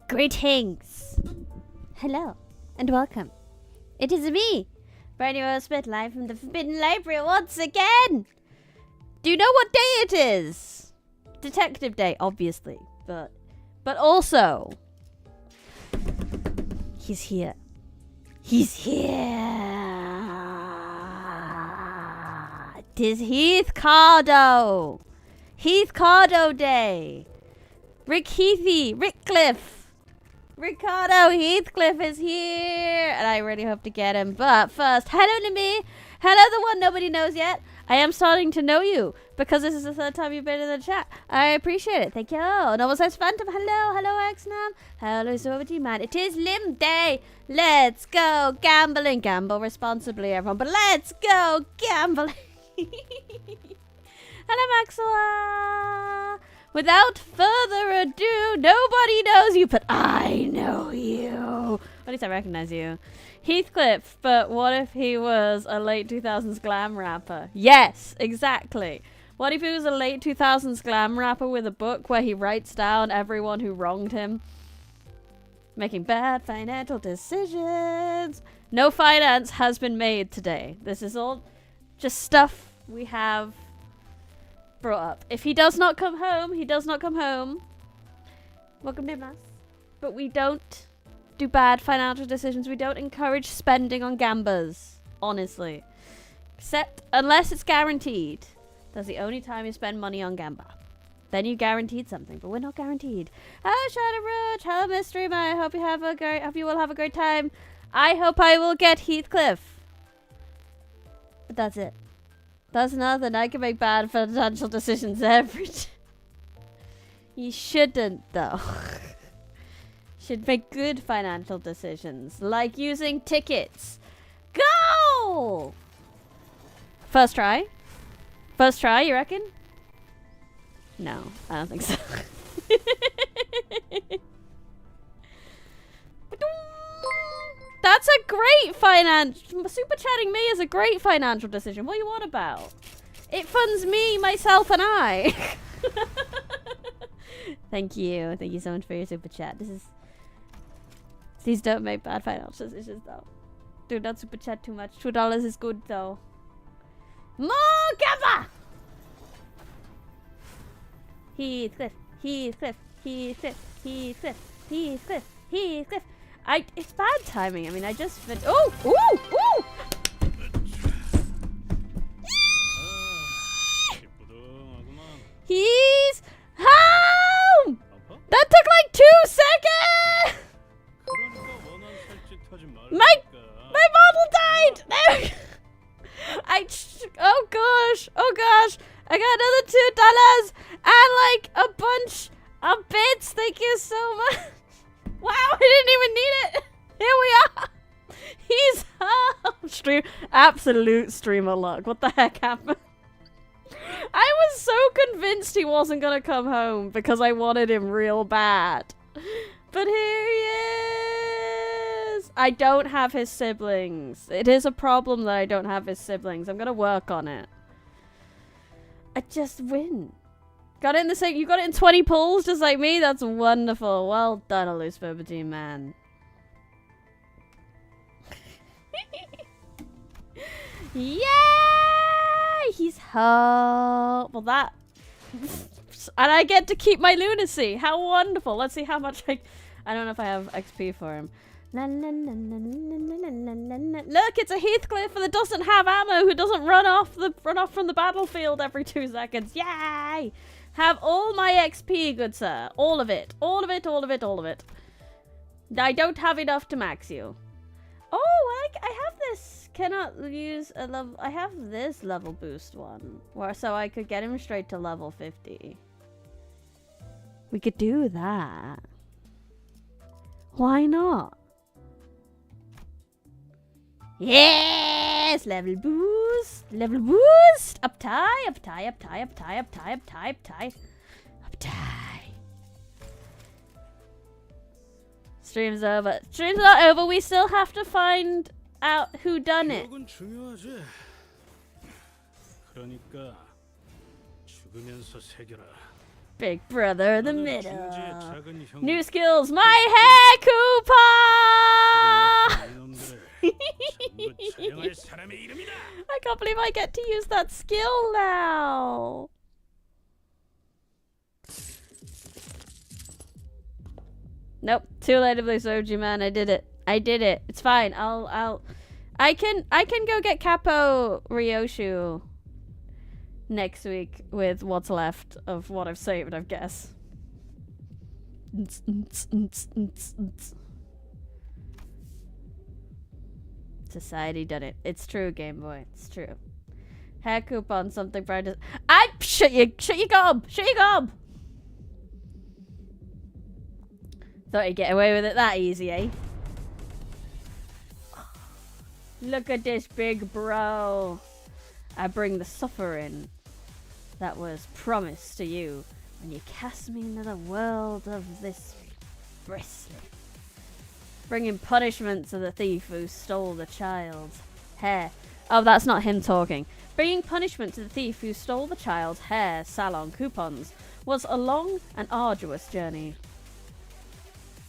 Greetings! Hello, and welcome. It is me, Brand Smith, live from the Forbidden Library once again! Do you know what day it is? Detective Day, obviously, but also... He's here. He's here! Tis Heathcardo! Heathcardo Day! Ricardo Heathcliff is here! And I really hope to get him. But first, hello to me. Hello the one nobody knows yet. I am starting to know you because this is the third time you've been in the chat. I appreciate it. Thank you. No one says Phantom. Hello Xnam. Hello Soberty Man. It is Limb Day. Let's go gambling. Gamble responsibly, everyone. But let's go gambling. Hello Maxwell. Without further ado, nobody knows you, but I know you. At least I recognize you. Heathcliff, but what if he was a late 2000s glam rapper? Yes, exactly. What if he was a late 2000s glam rapper with a book where he writes down everyone who wronged him? Making bad financial decisions. No finance has been made today. This is all just stuff we have brought up. If he does not come home, he does not come home. Welcome to Mass. But we don't do bad financial decisions. We don't encourage spending on gambas. Honestly. Except unless it's guaranteed. That's the only time you spend money on gamba. Then you guaranteed something, but we're not guaranteed. Hello Shadow Roach. Hello Mystery Man. I hope you will have a great time. I hope I will get Heathcliff. But that's it. That's nothing. I can make bad financial decisions every day. You shouldn't, though. Should make good financial decisions, like using tickets. Go! First try? First try, you reckon? No, I don't think so. That's a great super chatting me is a great financial decision. What are you on about? It funds me, myself, and I. Thank you. Thank you so much for your super chat. These don't make bad financial decisions though. Do not super chat too much. $2 is good though. More gamba! Heathcliff. It's bad timing. I mean, I just finished. Oh! Ooh! Ooh! He's home! That took like 2 seconds! My model died! Oh gosh! Oh gosh! I got another $2 and like a bunch of bits. Thank you so much. Wow, I didn't even need it. Here we are. He's home. Absolute streamer luck. What the heck happened? I was so convinced he wasn't gonna come home because I wanted him real bad. But here he is. I don't have his siblings. It is a problem that I don't have his siblings. I'm gonna work on it. I just win. Got it in the same. You got it in 20 pulls, just like me. That's wonderful. Well done, Loose Boba Man. Yay! He's home. Well, that. And I get to keep my lunacy. How wonderful. Let's see how much I don't know if I have XP for him. Look, it's a Heathcliff that doesn't have ammo, who doesn't run off from the battlefield every 2 seconds. Yay! Have all my XP, good sir. All of it. All of it, all of it, all of it. I don't have enough to max you. Oh, I have this. Cannot use a level. I have this level boost one. So I could get him straight to level 50. We could do that. Why not? Yes! Level boost! Level boost! Up tie, up tie, up tie, up tie, up tie, up tie, up tie. Up tie. Stream's over. Stream's not over. We still have to find out who done it. Big brother in the middle. New skills, my hair coupon! I can't believe I get to use that skill now. Nope, too late to play Soji, man. I did it. It's fine. I can go get Capo Ryoshu next week with what's left of what I've saved, I guess. Society done it. It's true, Game Boy. It's true. Hair coupon, something bright. Shut your gob! Shut your gob! Thought you'd get away with it that easy, eh? Look at this big bro. I bring the suffering that was promised to you when you cast me into the world of this bristly. Bringing punishment to the thief who stole the child's hair. Oh, that's not him talking. Bringing punishment to the thief who stole the child's hair salon coupons was a long and arduous journey.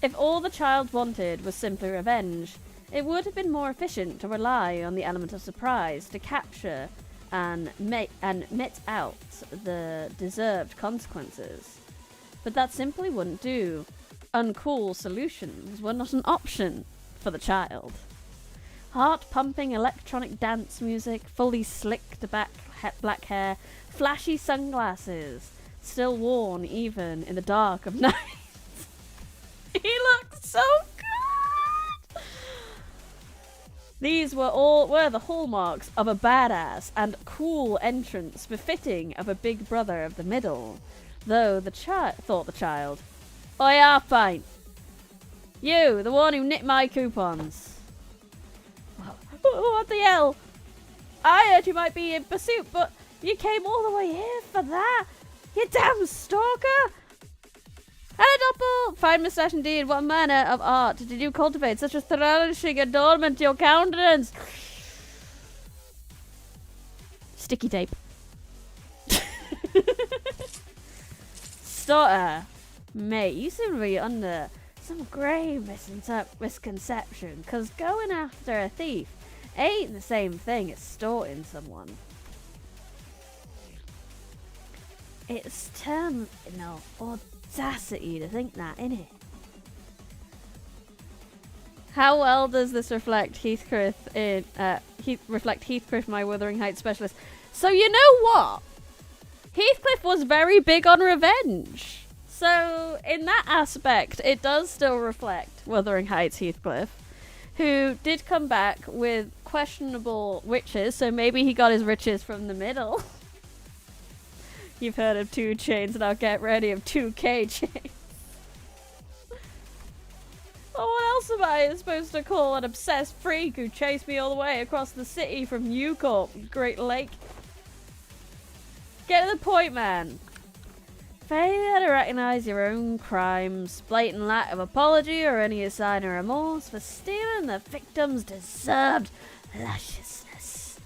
If all the child wanted was simply revenge, it would have been more efficient to rely on the element of surprise to capture and met out the deserved consequences. But that simply wouldn't do. Uncool solutions were not an option for the child. Heart-pumping electronic dance music, fully slicked black hair, flashy sunglasses, still worn even in the dark of night. He looks so good! These were the hallmarks of a badass and cool entrance befitting of a big brother of the middle. Though thought the child, "Oi, half pint! You, the one who nicked my coupons." What the hell? I heard you might be in pursuit, but you came all the way here for that? You damn stalker! Hello, Doppel! Fine moustache indeed. What manner of art did you cultivate? Such a thrashing adornment to your countenance. Sticky tape. Stutter. Mate, you seem to be under some grave misconception, because going after a thief ain't the same thing as stalking someone. It's terminal audacity to think that, innit? How well does this reflect Heathcliff, my Wuthering Heights specialist? So you know what? Heathcliff was very big on revenge. So in that aspect, it does still reflect Wuthering Heights Heathcliff, who did come back with questionable riches, so maybe he got his riches from the middle. You've heard of 2 chains, now get ready of 2K chains. Well, what else am I supposed to call an obsessed freak who chased me all the way across the city from Newcorp, Great Lake? Get to the point, man. Failure to recognize your own crimes, blatant lack of apology or any sign of remorse for stealing the victim's deserved lusciousness.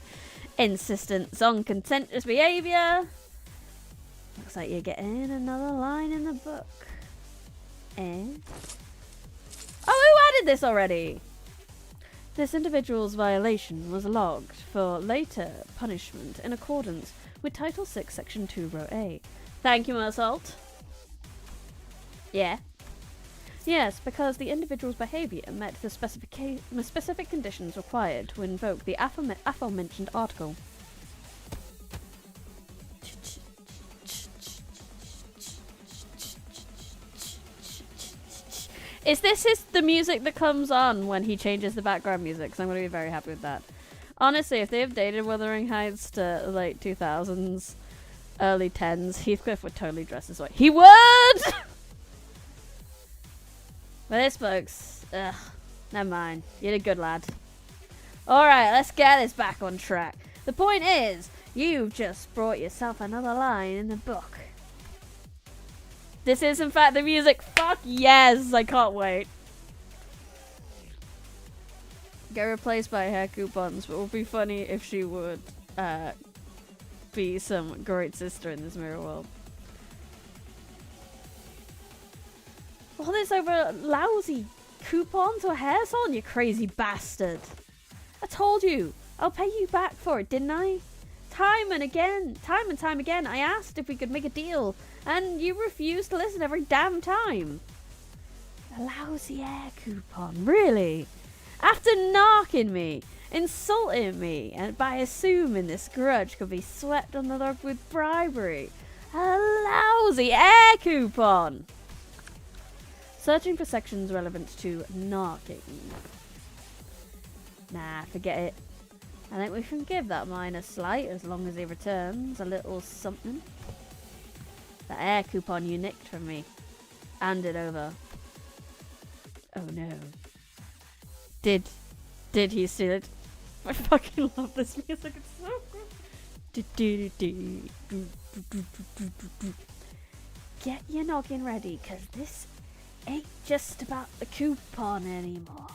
Insistence on contentious behavior. Looks like you're getting another line in the book. Eh? Oh, who added this already? This individual's violation was logged for later punishment in accordance with Title 6, Section 2, Row A. Thank you, Mersault. Yeah. Yes, because the individual's behaviour met the specific conditions required to invoke the aforementioned article. Is this the music that comes on when he changes the background music? Because I'm going to be very happy with that. Honestly, if they updated Wuthering Heights to late 2000s, early 10s, Heathcliff would totally dress this way. He would! But this, folks, never mind. You're a good lad. Alright, let's get this back on track. The point is, you've just brought yourself another line in the book. This is, in fact, the music. Fuck yes! I can't wait. Get replaced by hair coupons, but it would be funny if she would be some great sister in this mirror world. over a lousy coupon to a hair salon, you crazy bastard. I told you, I'll pay you back for it, didn't I? Time and time again, I asked if we could make a deal, and you refused to listen every damn time. A lousy hair coupon, really? After narking me, insulting me, and by assuming this grudge could be swept under the rug with bribery. A lousy hair coupon! Searching for sections relevant to narking. Nah, forget it. I think we can give that mine a slight as long as he returns a little something. That hair coupon you nicked from me. Hand it over. Oh no. Did he steal it? I fucking love this music, it's so good. Get your noggin ready, cause this ain't just about the coupon anymore.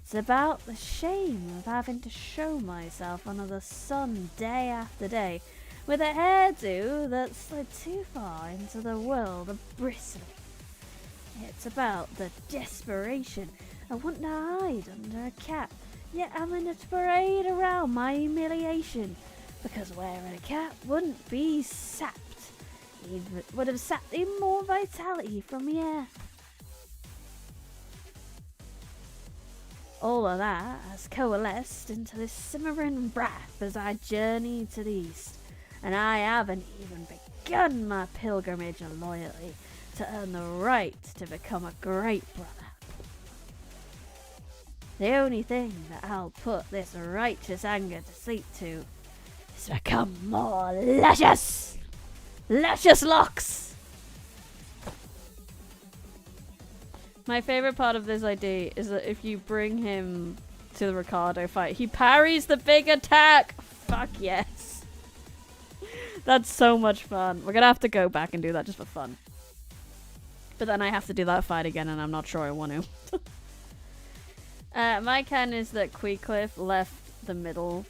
It's about the shame of having to show myself under the sun day after day with a hairdo that slid too far into the world of bristling. It's about the desperation of wanting to hide under a cap, yet having to parade around my humiliation, because wearing a cap wouldn't be sapped. It would have sapped even more vitality from the air. All of that has coalesced into this simmering wrath as I journey to the east, and I haven't even begun my pilgrimage of loyalty to earn the right to become a great brother. The only thing that I'll put this righteous anger to sleep to is become more luscious! Luscious locks! My favourite part of this idea is that if you bring him to the Ricardo fight, he parries the big attack! Fuck yes! That's so much fun. We're gonna have to go back and do that just for fun. But then I have to do that fight again and I'm not sure I want to. My canon is that Queecliff left the middle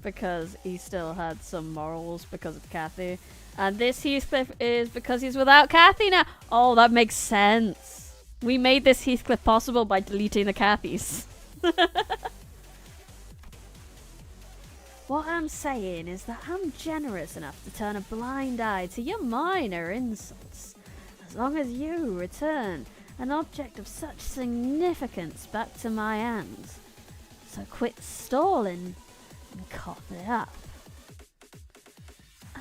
because he still had some morals because of Kathy. And this Heathcliff is because he's without Kathy now. Oh, that makes sense. We made this Heathcliff possible by deleting the Kathys. What I'm saying is that I'm generous enough to turn a blind eye to your minor insults, as long as you return an object of such significance back to my hands. So quit stalling and cough it up.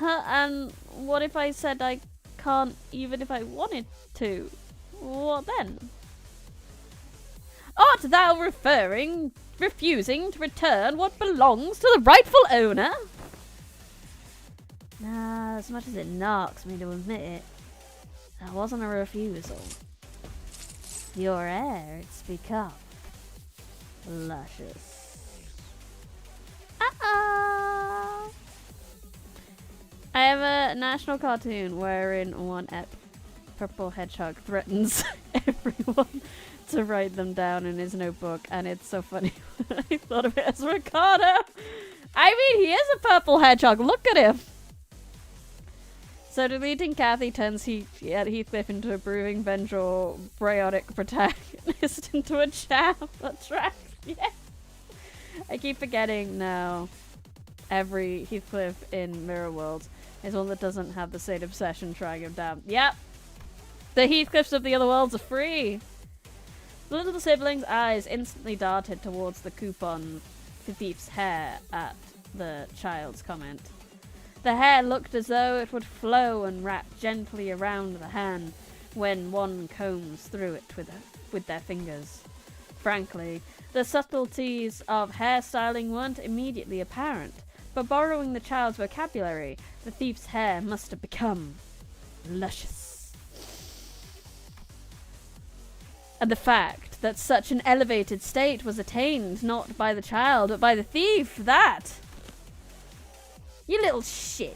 And what if I said I can't even if I wanted to? What then? Art thou refusing to return what belongs to the rightful owner? Nah, as much as it knocks me to admit it, that wasn't a refusal. Your heir, it's become luscious. I have a national cartoon wherein one Purple Hedgehog threatens everyone to write them down in his notebook, and it's so funny. I thought of it as Ricardo. I mean, he is a purple hedgehog. Look at him. So deleting Kathy turns Heathcliff into a brooding, vengeful, briotic protagonist into a champ. That's right. Yeah. I keep forgetting now. Every Heathcliff in Mirror World is one that doesn't have the same obsession trying him down. Yep. The Heathcliffs of the other worlds are free. The little sibling's eyes instantly darted towards the coupon thief's hair at the child's comment. The hair looked as though it would flow and wrap gently around the hand when one combs through it with their fingers. Frankly, the subtleties of hairstyling weren't immediately apparent, but borrowing the child's vocabulary, the thief's hair must have become luscious. And the fact that such an elevated state was attained not by the child, but by the thief, that... You little shit.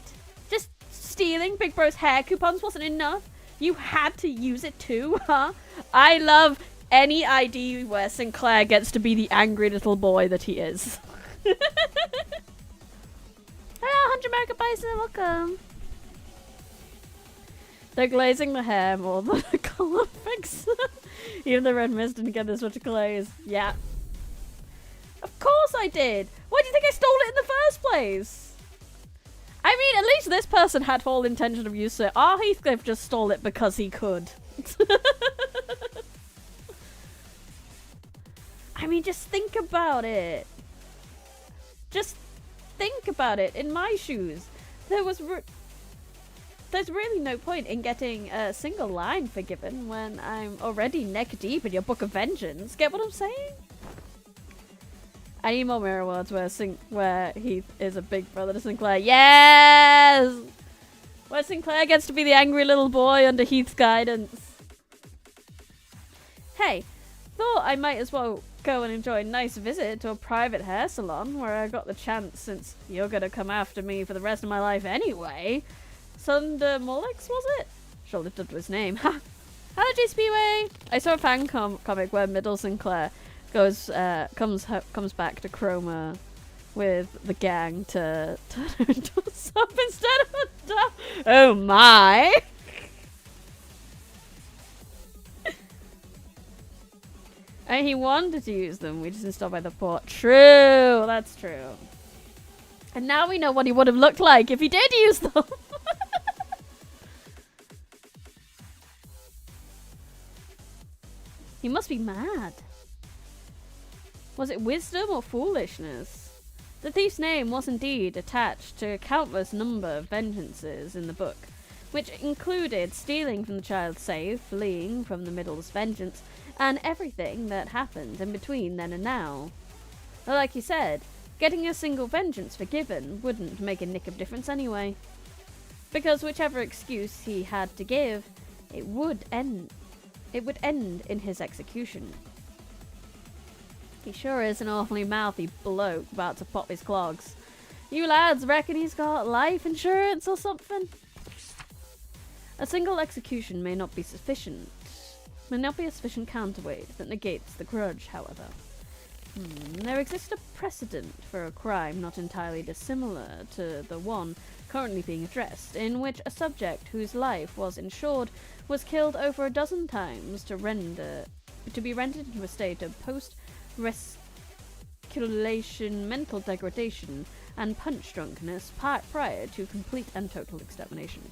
Just stealing Big Bro's hair coupons wasn't enough? You had to use it too, huh? I love any ID where Sinclair gets to be the angry little boy that he is. Hello, 100 American Bison, welcome. They're glazing the hair more than the colour fix. Even the red mist didn't get this much glaze. Yeah. Of course I did! Why do you think I stole it in the first place? I mean, at least this person had full intention of using it. Our Heathcliff just stole it because he could. I mean, just think about it. Just think about it. In my shoes, there's really no point in getting a single line forgiven when I'm already neck deep in your Book of Vengeance. Get what I'm saying? I need more mirror words where Heath is a big brother to Sinclair. Yes! Where Sinclair gets to be the angry little boy under Heath's guidance. Hey, thought I might as well go and enjoy a nice visit to a private hair salon where I got the chance since you're gonna come after me for the rest of my life anyway. Sunder Molex, was it? Sure lived up to his name. Ha! Hello, JSPWay! I saw a fan comic where Middle Sinclair comes back to Chroma with the gang to turn her into a sub instead of a dog. Oh my! And he wanted to use them, we just installed by the port. True, that's true. And now we know what he would have looked like if he did use them. He must be mad. Was it wisdom or foolishness? The thief's name was indeed attached to a countless number of vengeances in the book, which included stealing from the child's safe, fleeing from the Middle's vengeance, and everything that happened in between then and now. But like you said, getting a single vengeance forgiven wouldn't make a nick of difference anyway. Because whichever excuse he had to give, it would end in his execution. He sure is an awfully mouthy bloke about to pop his clogs. You lads reckon he's got life insurance or something? A single execution may not be a sufficient counterweight that negates the grudge, however. There exists a precedent for a crime not entirely dissimilar to the one currently being addressed, in which a subject whose life was insured was killed over a dozen times to be rendered into a state of post-resculation mental degradation and punch drunkenness prior to complete and total extermination.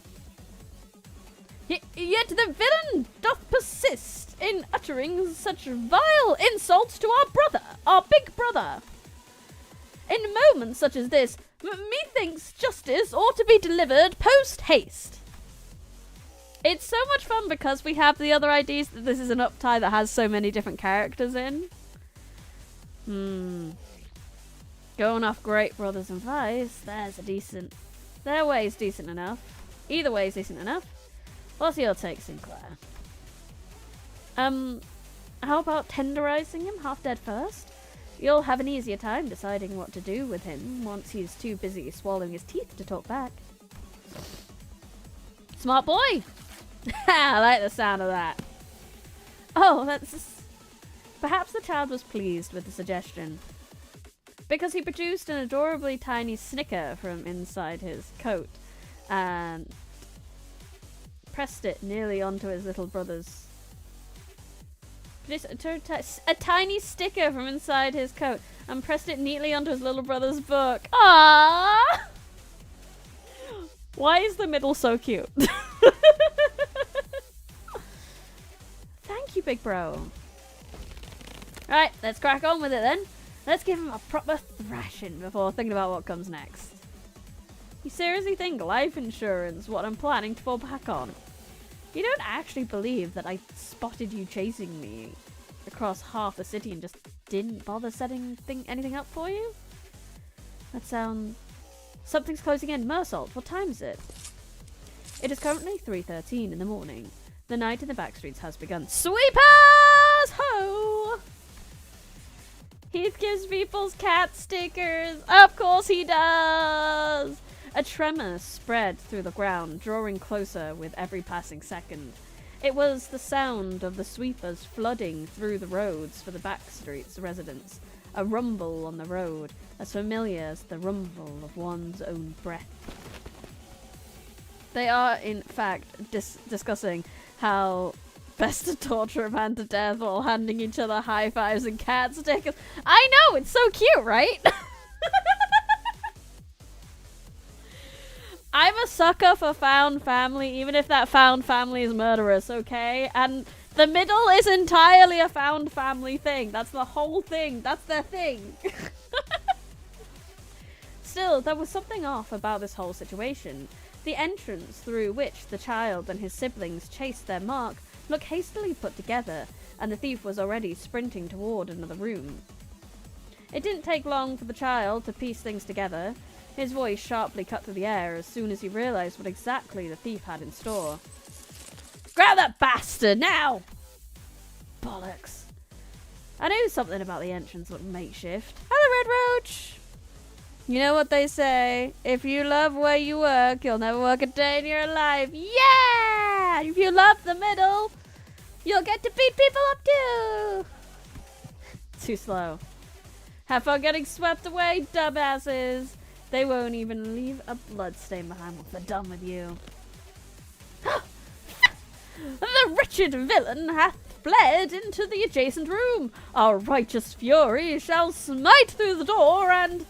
Yet the villain doth persist in uttering such vile insults to our big brother. In moments such as this, methinks justice ought to be delivered post-haste. It's so much fun because we have the other ideas that this is an uptie that has so many different characters in. Going off Great Brothers advice, their way's decent enough. Either way's decent enough. What's your take, Sinclair? How about tenderizing him half dead first? You'll have an easier time deciding what to do with him once he's too busy swallowing his teeth to talk back. Smart boy! I like the sound of that. Oh, perhaps the child was pleased with the suggestion, because he produced an adorably tiny snicker from inside his coat and pressed it nearly onto his little brother's... a tiny sticker from inside his coat and pressed it neatly onto his little brother's book. Aww! Why is the middle so cute? Thank you, big bro. Alright, let's crack on with it then. Let's give him a proper thrashing before thinking about what comes next. You seriously think life insurance what I'm planning to fall back on? You don't actually believe that I spotted you chasing me across half the city and just didn't bother setting anything up for you? That sounds... Something's closing in. Mersault, what time is it? It is currently 3:13 in the morning. The night in the backstreets has begun. Sweepers! Ho! Heath gives people's cat stickers. Of course he does! A tremor spread through the ground, drawing closer with every passing second. It was the sound of the sweepers flooding through the roads for the backstreets residents. A rumble on the road, as familiar as the rumble of one's own breath. They are, in fact, discussing how best to torture a man to death while handing each other high fives and cat stickers. I know, it's so cute, right? I'm a sucker for found family, even if that found family is murderous, okay? And the middle is entirely a found family thing. That's the whole thing. That's their thing. Still, there was something off about this whole situation. The entrance through which the child and his siblings chased their mark looked hastily put together, and the thief was already sprinting toward another room. It didn't take long for the child to piece things together. His voice sharply cut through the air as soon as he realized what exactly the thief had in store. Grab that bastard, now! Bollocks. I knew something about the entrance looked makeshift. Hello, Red Roach! You know what they say, if you love where you work, you'll never work a day in your life. Yeah! If you love the middle, you'll get to beat people up too! Too slow. Have fun getting swept away, dumbasses! They won't even leave a bloodstain behind once they're done with you. The wretched villain hath fled into the adjacent room. Our righteous fury shall smite through the door and...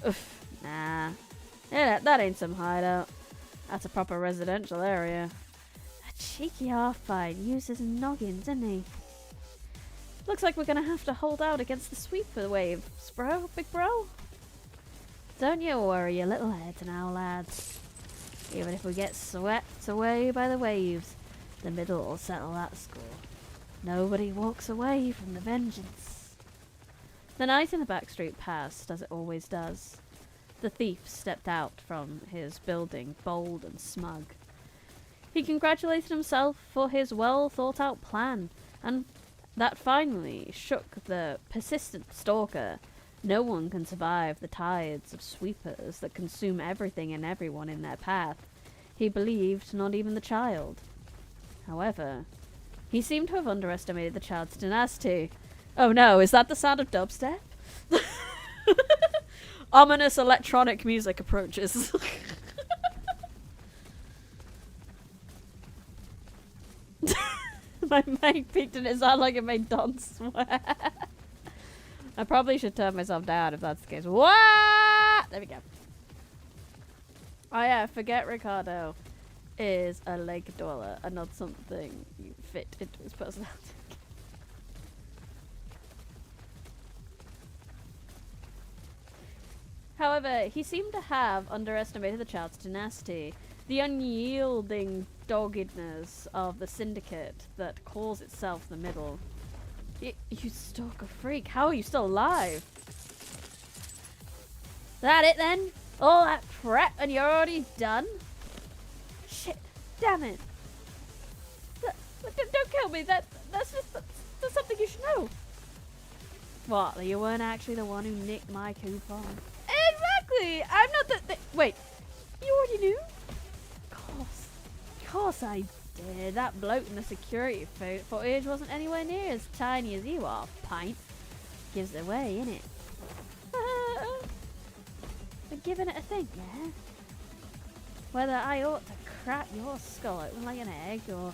Oof, nah. Yeah, that ain't some hideout. That's a proper residential area. A cheeky half-fight uses noggin, didn't he? Looks like we're gonna have to hold out against the sweeper waves, bro, big bro. Don't you worry your little heads now, lads. Even if we get swept away by the waves, the middle will settle that score. Nobody walks away from the vengeance. The night in the back street passed, as it always does. The thief stepped out from his building, bold and smug. He congratulated himself for his well-thought-out plan, and that finally shook the persistent stalker. No one can survive the tides of sweepers that consume everything and everyone in their path. He believed not even the child. However, he seemed to have underestimated the child's tenacity. Oh no, is that the sound of dubstep? Ominous electronic music approaches. My mic peaked and it sounded like it made Don swear. I probably should turn myself down if that's the case. What? There we go. Oh yeah, forget Ricardo is a lake dweller and not something you fit into his personality. However, he seemed to have underestimated the child's tenacity, the unyielding doggedness of the syndicate that calls itself the middle. You stalker freak, how are you still alive? That it then? All that prep and you're already done? Shit, damn it. Don't kill me, that's something you should know. What, you weren't actually the one who nicked my coupon? Exactly! I'm not the wait, you already knew? Of course I did. That bloke in the security footage wasn't anywhere near as tiny as you are, pint. Gives it away, innit? But giving it a think, yeah? Whether I ought to crack your skull open like an egg or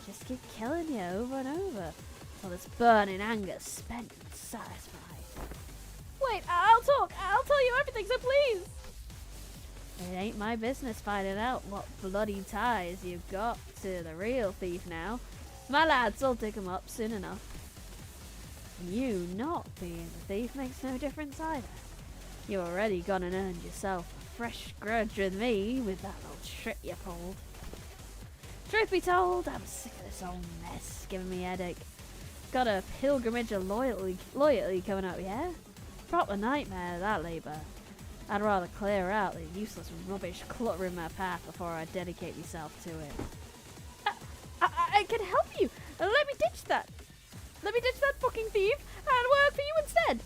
just keep killing you over and over till this burning anger spent and satisfied. Wait, I'll talk. I'll tell you everything, so please. It ain't my business finding out what bloody ties you've got to the real thief now. My lads will dig 'em up soon enough. You not being the thief makes no difference either. You already gone and earned yourself a fresh grudge with me with that little trick you pulled. Truth be told, I'm sick of this old mess, giving me a headache. Got a pilgrimage of loyalty coming up, yeah? Proper nightmare, that labour. I'd rather clear out the useless rubbish cluttering my path before I dedicate myself to it. I can help you! Let me ditch that! Let me ditch that fucking thief and work for you instead!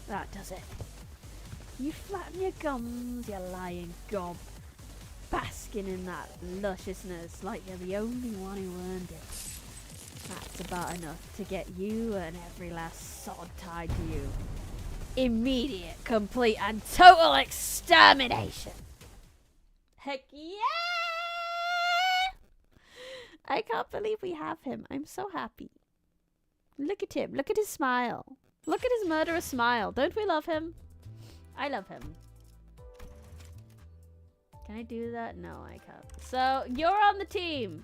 That does it. You flatten your gums, you lying gob. Basking in that lusciousness like you're the only one who earned it. That's about enough to get you and every last sod tied to you. Immediate, complete, and total extermination. Heck yeah! I can't believe we have him. I'm so happy. Look at him. Look at his smile. Look at his murderous smile. Don't we love him? I love him. Can I do that? No, I can't. So, you're on the team.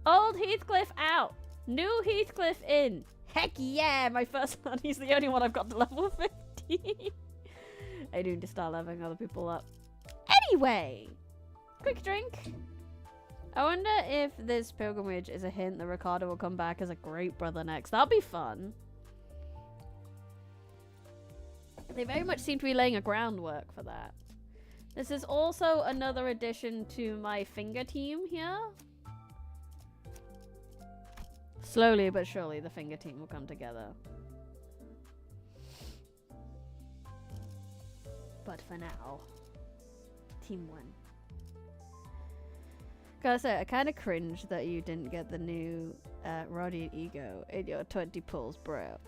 Old Heathcliff out. New Heathcliff in. Heck yeah, my first one. He's the only one I've got to level 50. I need to start leveling other people up. Anyway, quick drink. I wonder if this pilgrimage is a hint that Ricardo will come back as a great brother next. That'll be fun. They very much seem to be laying a groundwork for that. This is also another addition to my finger team here. Slowly but surely the finger team will come together. But for now, Team 1. Gotta say, I kind of cringe that you didn't get the new Radiant Ego in your 20 pulls, bro.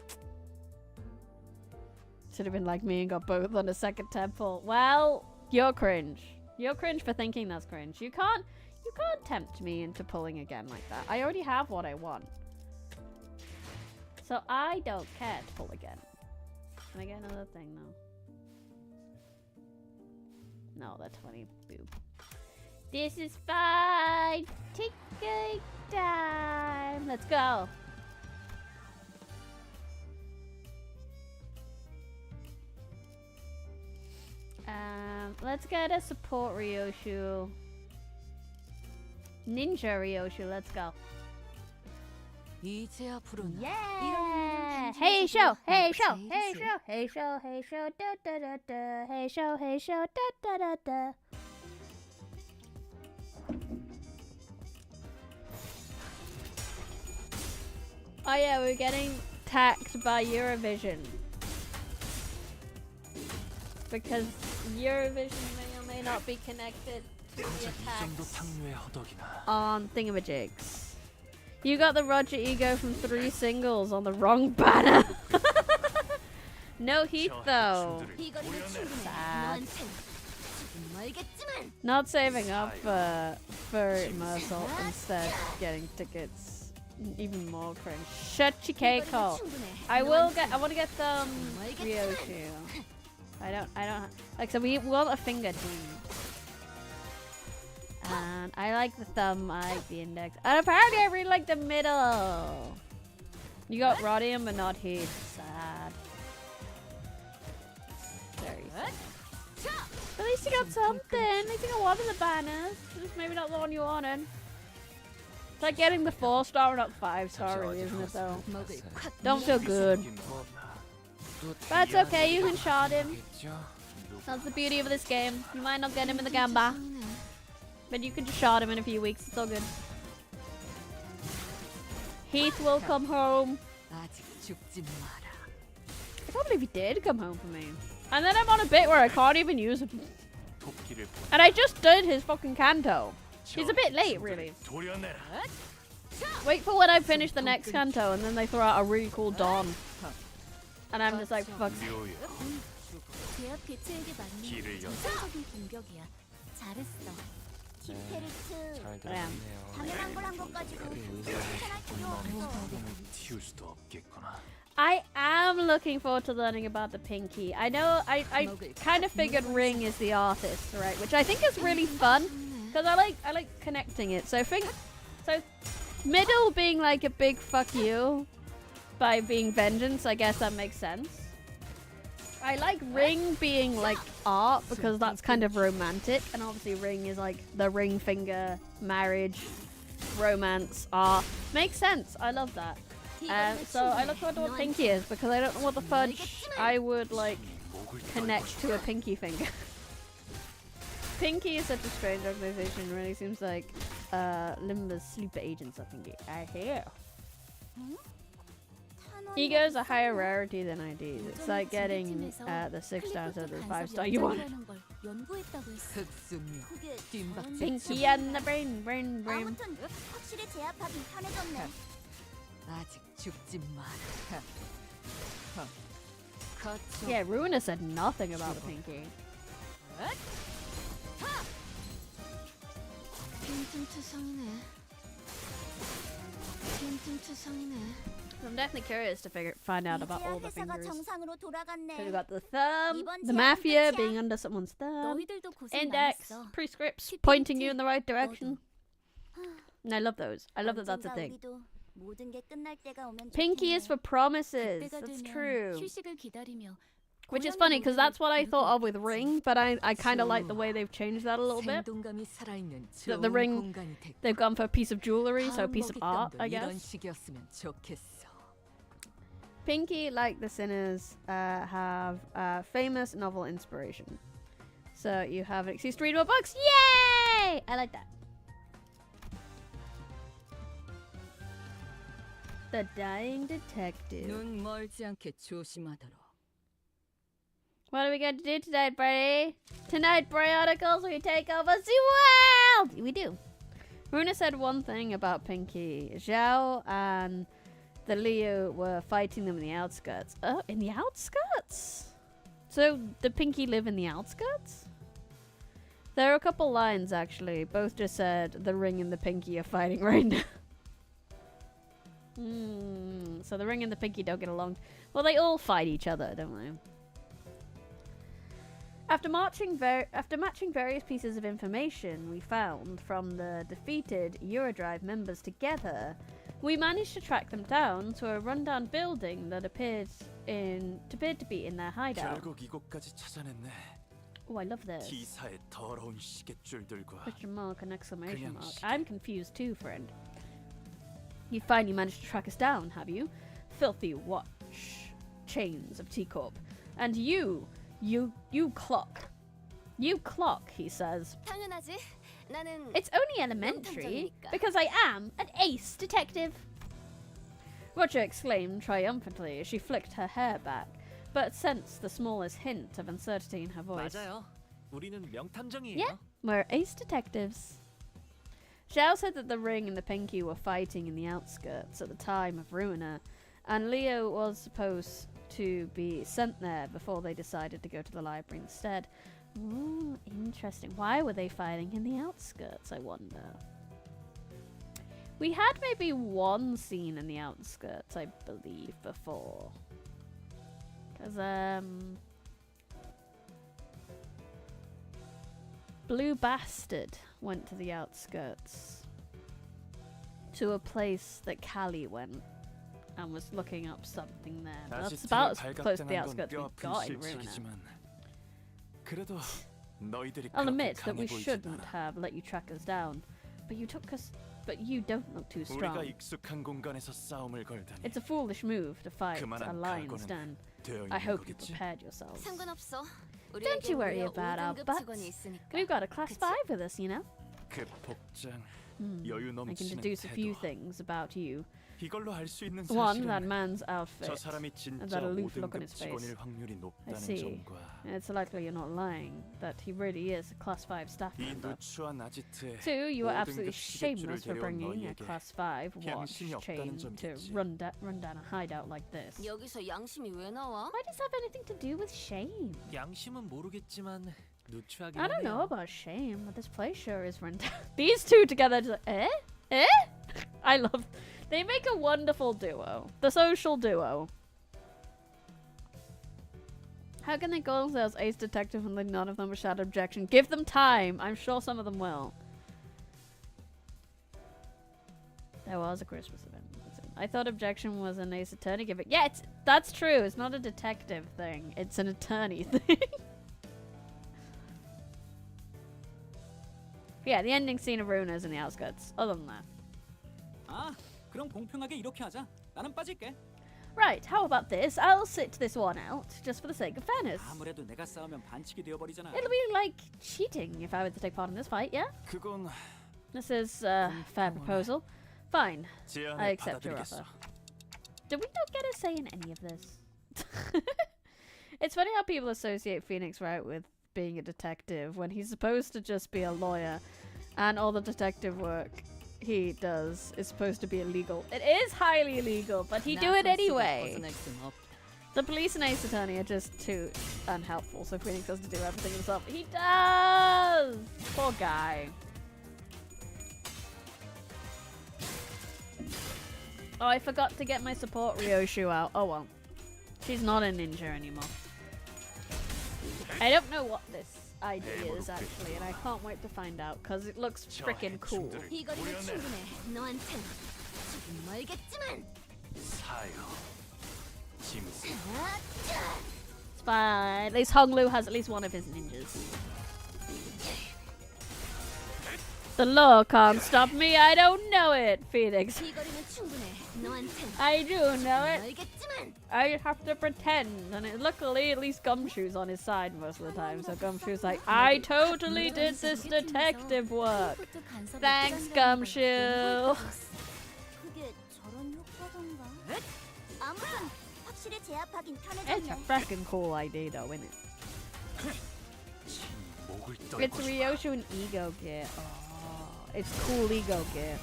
Should have been like me and got both on a second temple. Well, you're cringe. You're cringe for thinking that's cringe. You can't tempt me into pulling again like that. I already have what I want. So I don't care to pull again. Can I get another thing though? No, that's 20. Boob. This is fine. Take a time. Let's go. Let's get a support Ryoshu. Ninja Ryoshu, let's go. Yeah! Hey show! Hey show! Hey show! Hey show! Hey show! Da da da da! Hey show! Hey show! Da da da da! Oh yeah, we're getting tacked by Eurovision. Because Eurovision may or may not be connected to the attacks on thingamajigs. You got the Roger Ego from 3 singles on the wrong banner. No Heath though. Sad. Not saving up for Mersault, instead getting tickets. Even more cringe. Shut your cake hole. I want to get some Ryoshu. I don't like, so we want a finger team. And I like the thumb, I like the index. And apparently I really like the middle. You got Rodium but not Heath. Sad. Very sad. At least you got something. At least you got one of the banners. Just maybe not the one you wanted. It's like getting the 4-star and not 5-star, really, isn't it though? Don't feel good. But it's okay, you can shard him. That's the beauty of this game. You might not get him in the gamba, but you can just shard him in a few weeks. It's all good. Heath will come home. I can't believe he did come home for me. And then I'm on a bit where I can't even use him. And I just did his fucking canto. He's a bit late, really. Wait for when I finish the next canto and then they throw out a really cool Dawn. And I'm just like, fuck. I am looking forward to learning about the Pinky. I know I kind of figured Ring is the artist, right? Which I think is really fun because I like connecting it. So middle being like a big fuck you by being vengeance, I guess that makes sense. I like Ring being like art because that's kind of romantic, and obviously Ring is like the ring finger, marriage, romance, art. Makes sense. I love that. So I look forward to what Pinky is because I don't know what the fudge I would like connect to a pinky finger. Pinky is such a strange organization. It really seems like Limbus sleeper agents. I think I hear. Egos are higher rarity than IDs. It's like getting the 6-star instead of the 5-star you want. Pinky and the brain. Yeah, Ruiner said nothing about the Pinky. I'm definitely curious to find out about all the fingers. 정상으로 돌아갔네. So we got the thumb, 이번 the 지역은 mafia 끝이야. being under someone's thumb, 너희들도 고생 index, 많았어. prescripts TPT, pointing you in the right direction. 너도. And I love those. I love that that's a 언젠가 thing. 우리도 모든 게 끝날 때가 오면 Pinky is 좋겠네. for promises. 그때가 That's 되면 true. 휴식을 기다리며 Which is 고양이 funny because that's what I 노래를 thought of 부르고 with 있지. Ring, but I kind of like the way they've changed that a little bit. 생동감이 살아있는 That the 좋은 ring, 공간이 됐고 they've gone for a piece of jewelry, so a 다음 piece of art, 먹잇감도 I 이런 guess. 식이었으면 좋겠어. Pinky, like the Sinners, have famous novel inspiration. So you have an excuse to read more books. Yay! I like that. The Dying Detective. 눈 멀지 않게 조심하도록. What are we going to do tonight, Brady? Tonight, periodicals, we take over the world! We do. Runa said one thing about Pinky. Zhao and the Leo were fighting them in the outskirts. Oh, in the outskirts? So, the Pinky live in the outskirts? There are a couple lines, actually. Both just said the Ring and the Pinky are fighting right now. So the Ring and the Pinky don't get along. Well, they all fight each other, don't they? After matching various pieces of information we found from the defeated Eurodrive members together, we managed to track them down to a rundown building that appeared to be in their hideout. 결국 이곳까지 찾아냈네. Oh, I love this. T사의 더러운 시계줄들과 Question mark and exclamation 그냥 mark. 시계. I'm confused too, friend. You finally managed to track us down, have you? Filthy watch chains of T-Corp. And you clock. You clock, he says. 당연하지. 나는 It's only elementary, 명탐정이니까. because I am an ace detective. Roger exclaimed triumphantly as she flicked her hair back, but sensed the smallest hint of uncertainty in her voice. 맞아요. 우리는 명탐정이에요. Yeah, we're ace detectives. Zhao said that the Ring and the Pinky were fighting in the outskirts at the time of Ruiner, and Leo was supposed to be sent there before they decided to go to the library instead. Ooh, interesting. Why were they fighting in the outskirts, I wonder? We had maybe one scene in the outskirts, I believe, before. Because, Blue Bastard went to the outskirts. To a place that Callie went and was looking up something there. But that's about as close to the outskirts we've got in Ruiner. 그래도 너희들이 I'll 그렇게 admit that 강해 we 보이진 shouldn't 않아. have let you track us down. But you took us... But you don't look too 우리가 strong. 익숙한 공간에서 싸움을 걸다니. It's a foolish move to fight a 그만한 lion's 각오는 den. 되어 I 있는 hope you 거겠지? prepared yourselves. 상관없어. Don't you worry 우리에겐 about our 무려 5등급 butts. 직원이 있으니까. We've got a class 그치? 5 with us, you know. 그 복장, I 여유 can 넘치는 deduce a few 태도. things about you. 이걸로 알 수 있는 One, that 사실은 man's 저 outfit. 사람이 and 진짜 that aloof look on 5등급 his face. 직원일 확률이 I 높다는 see. 점과 It's likely you're not lying, that he really is a class 5 staff 이 member. 누추한 아지트에 2, you were 5등급 absolutely shameless for 시계줄을 bringing a 데려온 class 5 watch 양심이 chain 없다는 to 점이겠지. run down a hideout like this. 여기서 양심이 왜 나와? Why does that have anything to do with shame? 양심은 모르겠지만 누추하긴 I don't know 하네요. about shame, but this place sure is run down. These two together, just, eh? Eh? I love... They make a wonderful duo. The social duo. How can they call themselves Ace Detective when none of them will shout objection? Give them time. I'm sure some of them will. There was a Christmas event. I thought objection was an Ace Attorney gimmick. Yeah, that's true. It's not a detective thing. It's an attorney thing. Yeah, the ending scene of Runa's in the outskirts. Other than that. 아, 그럼 공평하게 이렇게 하자. 나는 빠질게. Right, how about this? I'll sit this one out, just for the sake of fairness. 아무래도 내가 싸우면 반칙이 되어버리잖아. It'll be like cheating if I were to take part in this fight, yeah? 그건 This is a fair proposal. Fine, I 제안을 accept your 받아들이겠어. offer. Did we not get a say in any of this? It's funny how people associate Phoenix Wright with being a detective when he's supposed to just be a lawyer, and all the detective work he does is supposed to be illegal. It is highly illegal, but he do it anyway. The police and Ace Attorney are just too unhelpful, so Phoenix has to do everything himself. He does! Poor guy. Oh, I forgot to get my support Ryoshu out. Oh well. She's not a ninja anymore. I don't know what this ID is actually, and I can't wait to find out because it looks freaking cool. 이 거리는 충분해. 너한텐 조금 멀겠지만. 사요. 짐승. It's fine. At least Honglu has at least one of his ninjas. The law can't stop me. I don't know it, Phoenix. 이 거리는 충분해. 너한텐 I do know it. 멀겠지만. I have to pretend. And luckily, at least Gumshoe's on his side most of the time. So Gumshoe's like, I totally did this detective work. Thanks, Gumshoe. 그게 저런 효과던가? 아무튼 확실히 제압하긴 It's a 편해졌네. freaking cool ID though, isn't it? 목을 It's 떨고 싶다. Ryoshu and Ego Gear. Oh, it's cool Ego Gear.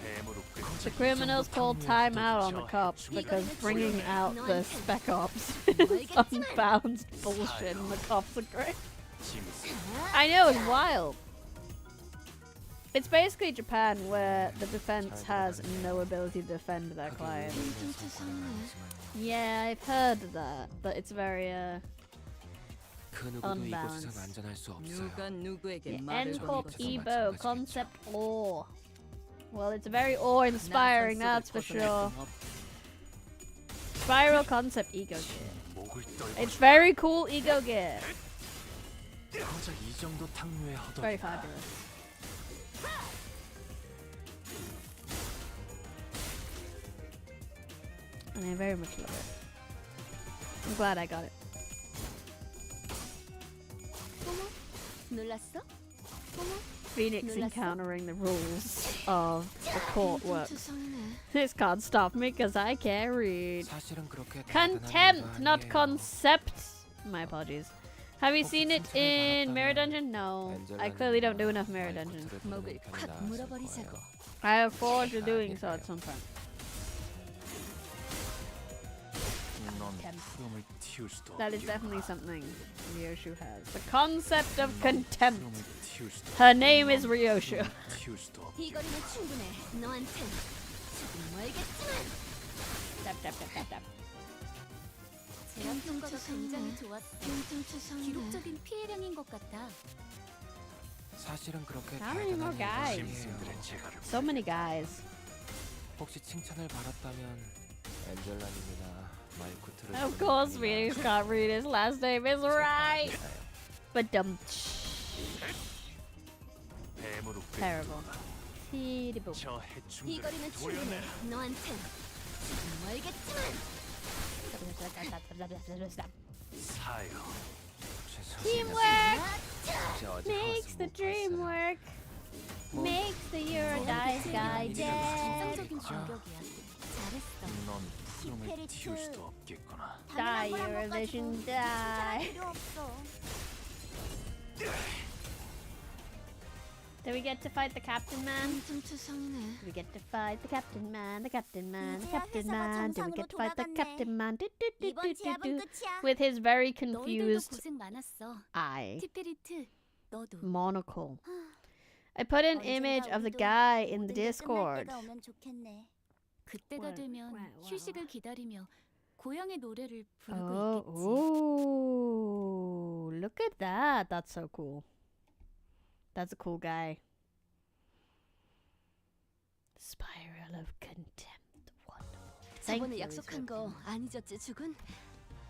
뱀으로 The criminals called time out on the cops because bringing out the spec ops is unbound bullshit and the cops agree. 짐승. I know, it's wild. It's basically Japan where the defense has no ability to defend their clients. Yeah, I've heard of that, but it's very unbalanced. 누가 누구에게 Yeah, 말을 N-Corp 거는 것은 Evo concept awe. Well, it's very awe-inspiring, that's for sure. Spiral concept ego gear. 목을 떨고 It's very cool ego gear. 고작 이 정도 탕류에 Very 허덕이다. fabulous. And I very much love it. I'm glad I got it. 놀랐어? Phoenix 놀랐어? encountering the rules of the court work. 세상에. This can't stop me because I can't read. 사실은 그렇게 Contempt, 대단한 not 일도 아니에요. concept. My apologies. Have you seen it in Mirror Dungeon? No. I clearly don't do enough Mirror Dungeon. 목을 콱 물어버리자고. I look forward to doing so at some point. 넌 푸름을 틔울 수도 That is 없겠구나. definitely something Ryoshu has. The concept of contempt. 푸름을 틔울 수도 Her name is Ryoshu. 틔울 수도 이 없겠구나. 거리는 충분해. 너한텐 조금 멀겠지만. Tap, tap, tap, tap, tap. 제압 효과가 굉장히 좋았어. 기록적인 피해량인 것 같아. 사실은 그렇게 How many more 대단한 guys? 일도 짐승들의 재갈을 So many guys. 혹시 칭찬을 받았다면 엔젤라님이나 마이쿠트를 Of course, Phoenix can't read his last name is right. But 뱀으로 terrible. Terrible. 저 이 해충들 거리는 충분해. 너한텐 조금 멀겠지만. 사요. Teamwork 이제 어디 makes 가서 the 못 dream 봤어요. work. Makes the Eurodice guy dead. 정상적인 공격이야. 잘했어. 넌 푸름을 히페리트. 틔울 수도 없겠구나. Die, Eurovision, die. 필요 없어. Do we get to fight the Captain Man? 좀 투성이네. Do we get to fight the Captain Man, the Captain Man, the Captain Man? Do we get to fight the Captain Man? Do, do, do, 이번 do, do, 제압은 do. 끝이야. With his very 너희들도 confused 고생 많았어. eye. 티페리트, 너도. Monocle. I put an image of the guy in the Discord. 그때가 What? 되면 Wow. 휴식을 기다리며 고향의 노래를 부르고 Oh, 있겠지. ooh, look at that. That's so cool. That's a cool guy. Spiral of contempt. Wonderful. Thank 저번에 you. 약속한 거 안 잊었지, 죽은?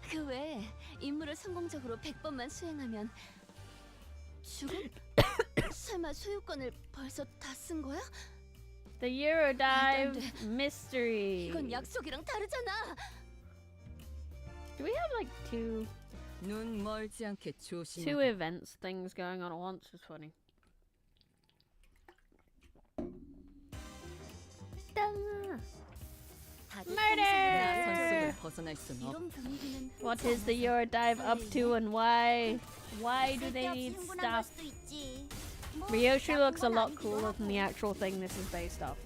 그 외에 임무를 성공적으로 100번만 수행하면 죽은? 설마 소유권을 벌써 다 쓴 거야? The Eurodive 안 돼. mystery. 이건 약속이랑 다르잖아. Do we have like two 눈 멀지 않게 조심. events things going on at once? It's funny. 다들 Murder! 선수를 벗어날 순 없. 이런 분위기는 What is the Eurodive up to and why? Why do they need stuff? Ryoshu looks a lot cooler than the actual thing this is based off.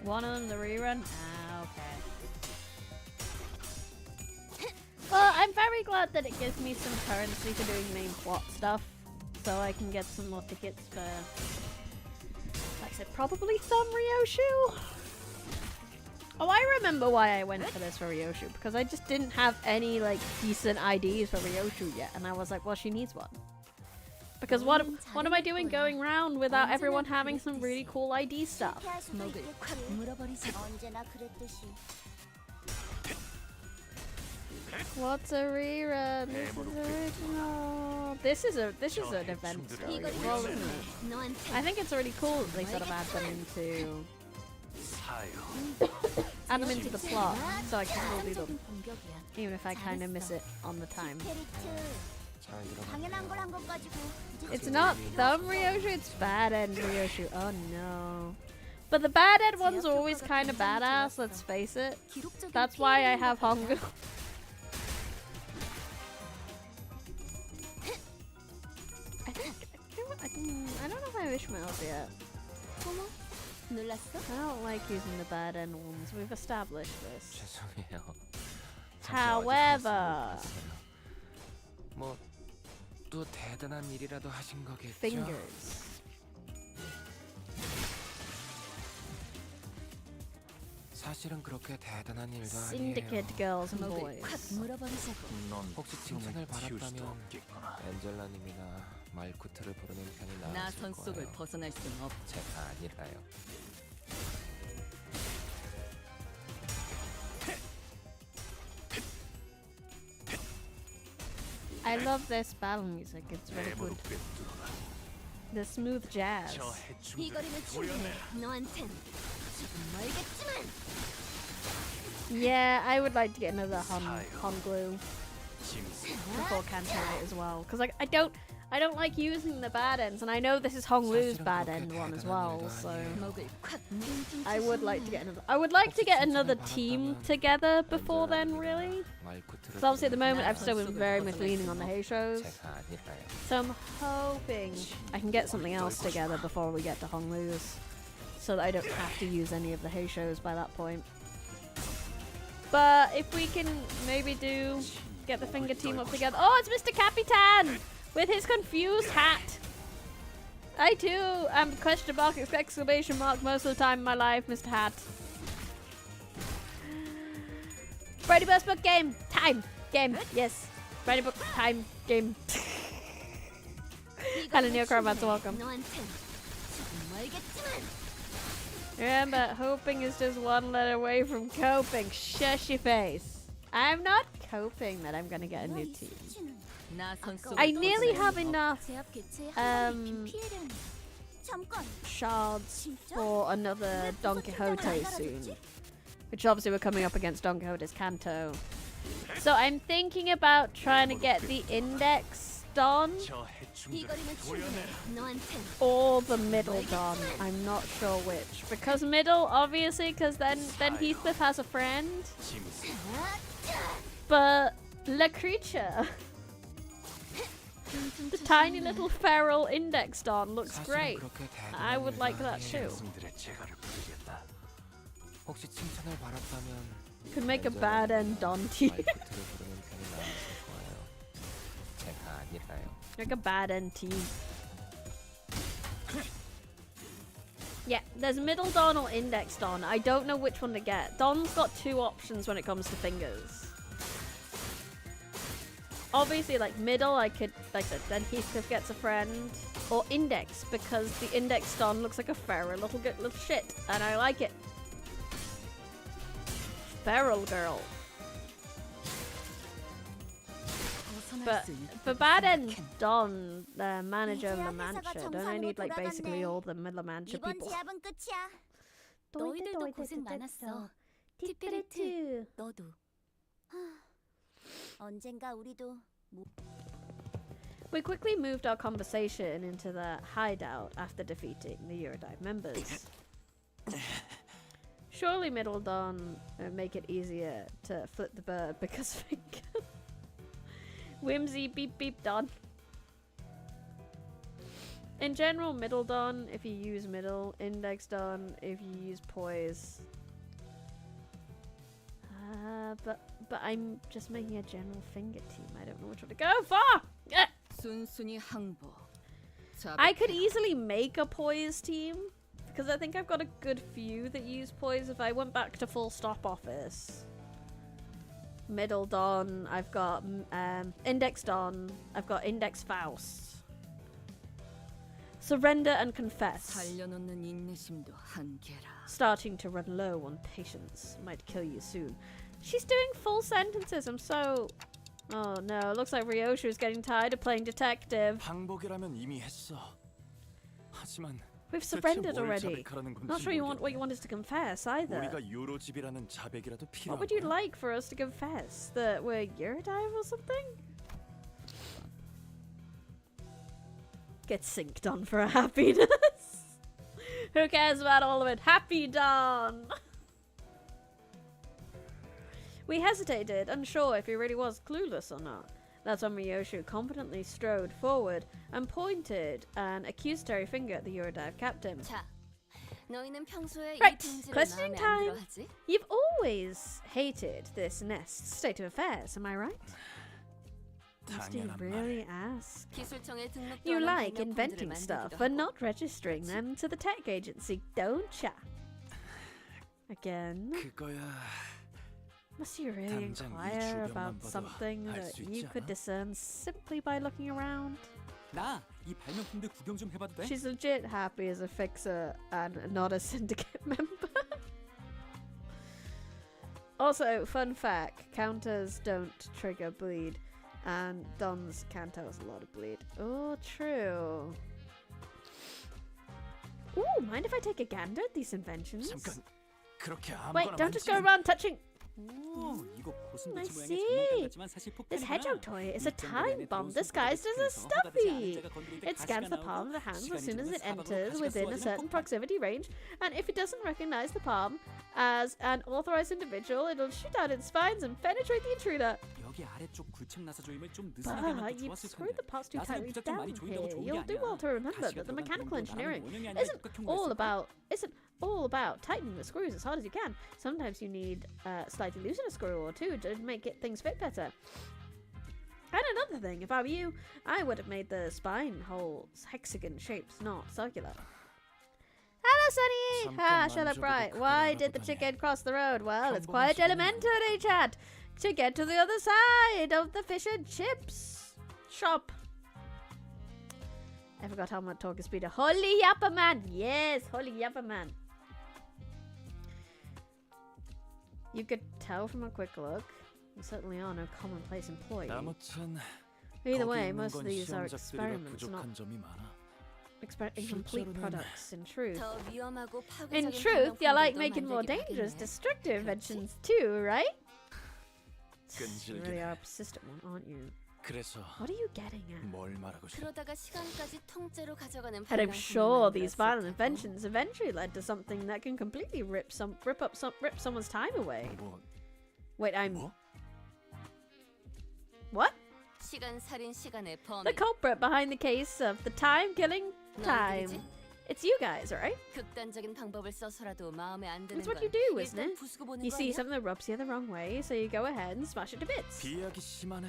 One of them the rerun? Ah, okay. Well, I'm very glad that it gives me some currency for doing main plot stuff, so I can get some more tickets for, like I said, probably some Ryoshu. Oh, I remember why I went for this for Ryoshu, because I just didn't have any, like, decent IDs for Ryoshu yet, and I was like, well, she needs one. Because what am I doing going around without everyone having some really cool ID stuff? 목을 콱 물어버리자. What's a rerun? This is original. This is an event story. Well, isn't it? 너한테 I think it's really cool that they sort of add them into the plot, so I can still do them, 공격이야. even if I kind of miss it on the time. 당연한 걸 한 것 가지고 It's not thumb Ryoshu, it's bad end Ryoshu. Oh no. But the bad end ones are always kind of badass, let's face it. That's why I have Hongu. I don't know if I have Ishmael's yet. 놀랐어? I don't like using the bad end ones. We've established this. 죄송해요. However, 뭐또 대단한 일이라도 하신 거겠죠? fingers. 사실은 그렇게 대단한 일도 아니에요. Syndicate girls and 목을 boys. 콱 물어버리자고. 넌 혹시 칭찬을 키울 수도 받았다면 없겠구나. 엔젤라님이나 말쿠트를 부르는 편이 나 나았을 선 속을 거예요. 벗어날 순 없. 제가 아니라요. I love this battle music. It's very 내부로 good. 꿰뚫어라. The smooth jazz. 저 이 해충들 거리는 충분해. 너한텐 조금 멀겠지만. Yeah, I would like to get another Hon glue 짐승. before Kanto as well, because like I don't like using the bad ends, and I know this is Honglu's bad end one as well. So 목을 콱 물좀 I would like to get another. I would like to get another team together before then, really. Because obviously at the moment I've still been very much leaning on the Hay shows. 제가 아니라요. So I'm hoping I can get something else together before we get to Honglu's, so that I don't have to use any of the Hay shows by that point. But if we can maybe get the finger team up together. Oh, it's Mr. Capitan with his confused hat. I too am question mark exclamation mark most of the time in my life, Mr. Hat. Brady Burst book game time yes. Brady book time game. Hello, Neocromancer, welcome. 너한텐 조금 멀겠지만. Remember, hoping is just one letter away from coping. Shush your face. I'm not coping that I'm gonna get a new team. 나 선 속을 I nearly 벗어날 have 순 없. enough 제압 개체에 한 번에 빈 피해라니. 잠깐. shards for another Don Quixote soon. Which obviously we're coming up against Don Quixote's Kanto. So I'm thinking about trying to get the Index Don 저 이 해충들 거리는 충분해. 너한텐 or the Middle Don. I'm not sure which. Because Middle, obviously, because then Heathcliff has a friend. 짐승. But La Creature, the tiny little feral Index Don, looks great. I would like that too. 짐승들의 재갈을 부르겠다. 혹시 칭찬을 받았다면 Could make a bad end Don team. 말쿠트를 부르는 편이 나았을 거예요. 제가 아니라요. Like a bad end team. Yeah, there's Middle Don or Index Don. I don't know which one to get. Don's got two options when it comes to fingers. Obviously, like Middle, I could, like I said, then Heathcliff gets a friend. Or Index, because the Index Don looks like a feral little shit, and I like it. Feral girl. But for bad end Don, the manager of La Mancha, don't I need like basically all the La Mancha 이번 people? 제압은 끝이야. 너희들도 고생 많았어. 티피리트 너도. 언젠가 우리도 We quickly moved our conversation into the hideout after defeating the Eurodive members. Surely Middle Don would make it easier to flip the bird because finger. Whimsy beep beep Don. In general, Middle Don if you use Middle, Index Don if you use Poise. But I'm just making a general finger team. I don't know which one to go for. 순순히 항복. I could easily make a poise team because I think I've got a good few that use poise. If I went back to full stop office, middle Don, I've got index Don, I've got index Faust. Surrender and confess. 살려놓는 인내심도 한계라. Starting to run low on patience. Might kill you soon. She's doing full sentences. I'm so... Oh no, looks like Ryoshu is getting tired of playing detective. 항복이라면 이미 했어. 하지만 We've 대체 surrendered 뭘 already. 자백하라는 건지 Not sure you want 모르겠네. what you want us to confess either. 우리가 요로집이라는 자백이라도 What would you 필요한 거야? like for us to confess? That we're Eurodive or something? Get synced on for a happiness. Who cares about all of it? Happy Dawn! We hesitated, unsure if he really was clueless or not. That's when Ryoshu competently strode forward and pointed an accusatory finger at the Eurodive captain. 자, 너희는 평소에 Right, 이 등지를 questioning 마음에 안 time. 들어하지? You've always hated this nest state of affairs, am I right? Must you 당연한 말. really ask? 기술청에 등록도 You 안 한 like 발명품들을 inventing stuff 만들기도 but 하고. not registering them to the tech agency, don't ya? Again? 그거야. Must you really 당장 이 inquire 주변만 about 봐도 something 알 that 수 you 있지 could 않아? discern simply by looking around? 나 이 발명품들 구경 좀 해봐도 돼? She's legit happy as a fixer and not a syndicate member. Also, fun fact, counters don't trigger bleed, and Don's can't has a lot of bleed. Oh, true. Ooh, mind if I take a gander at these inventions? 잠깐. 그렇게 아무거나 Wait, don't just go 만지면 around touching. 오, 이거 고슴도치 I 모양의 see. 장난감 같지만 사실 This 폭탄이구나. hedgehog toy is a 이 정도면 time 내 bomb 들어온 disguised as a 손가락에서 허가되지 않은 stuffy. 자가 건드릴 때 It scans 가시가 the palm of 나오고 the hand as 시간이 soon as 지나면 it 사방으로 enters 가시가 within a 쏟아지는 certain 폭탄. proximity range, and if it doesn't recognize the palm as an authorized individual, it'll shoot out its spines and penetrate the intruder. 여기 아래쪽 굴착 나사 조임을 좀 느슨하게 But 하면 더 you've 좋았을 screwed 텐데. the parts too 나사는 tightly 무작정 down 많이 조인다고 here. 좋은 게 You'll do 아니야. well to remember 가시가 that the 들어간 mechanical 공도 나는 engineering 원형이 아니라 isn't 육각형으로 했을 거야. all about tightening the screws as hard as you can. Sometimes you need slightly loosen a screw or two to make things fit better. And another thing, if I were you, I would have made the spine holes hexagon shapes, not circular. Hello, Sunny! Ah, shut up, right. Why did the chicken cross the road? Well, it's quite elementary, chat. To get to the other side of the fish and chips shop. I forgot how much talk is speed. Holy Yappa Man! Yes, Holy Yappa Man. You could tell from a quick look. You certainly are no commonplace employee. 아무튼 Either 거기 way, 있는 most of 건 these are 시험작들이라 experiments, not 부족한 점이 많아. incomplete 실제로는 products. In truth, 더 위험하고 in 파괴적인 truth, you like 발명품들도 making more 만들기도 dangerous, 하겠네. destructive 그렇지? inventions too, right? You 끈질기네. really are a persistent one, aren't you? 그래서 What are you getting at? 뭘 말하고 싶어? 그러다가 시간까지 통째로 가져가는 And I'm 발명품을 sure these violent 만들었을 테고. inventions eventually led to something that can completely rip someone's time away. 뭐? Wait, I'm 뭐? what? 시간 살인 시간의 범인. The culprit behind the case of the time-killing time. 너희들이지? It's you guys, right? 극단적인 방법을 써서라도 마음에 안 드는 That's what 건 you do, isn't 일단 it? 부수고 보는 You 거 see 아니야? something that rubs you the wrong way, so you go ahead and smash it to bits. 비약이 심하네.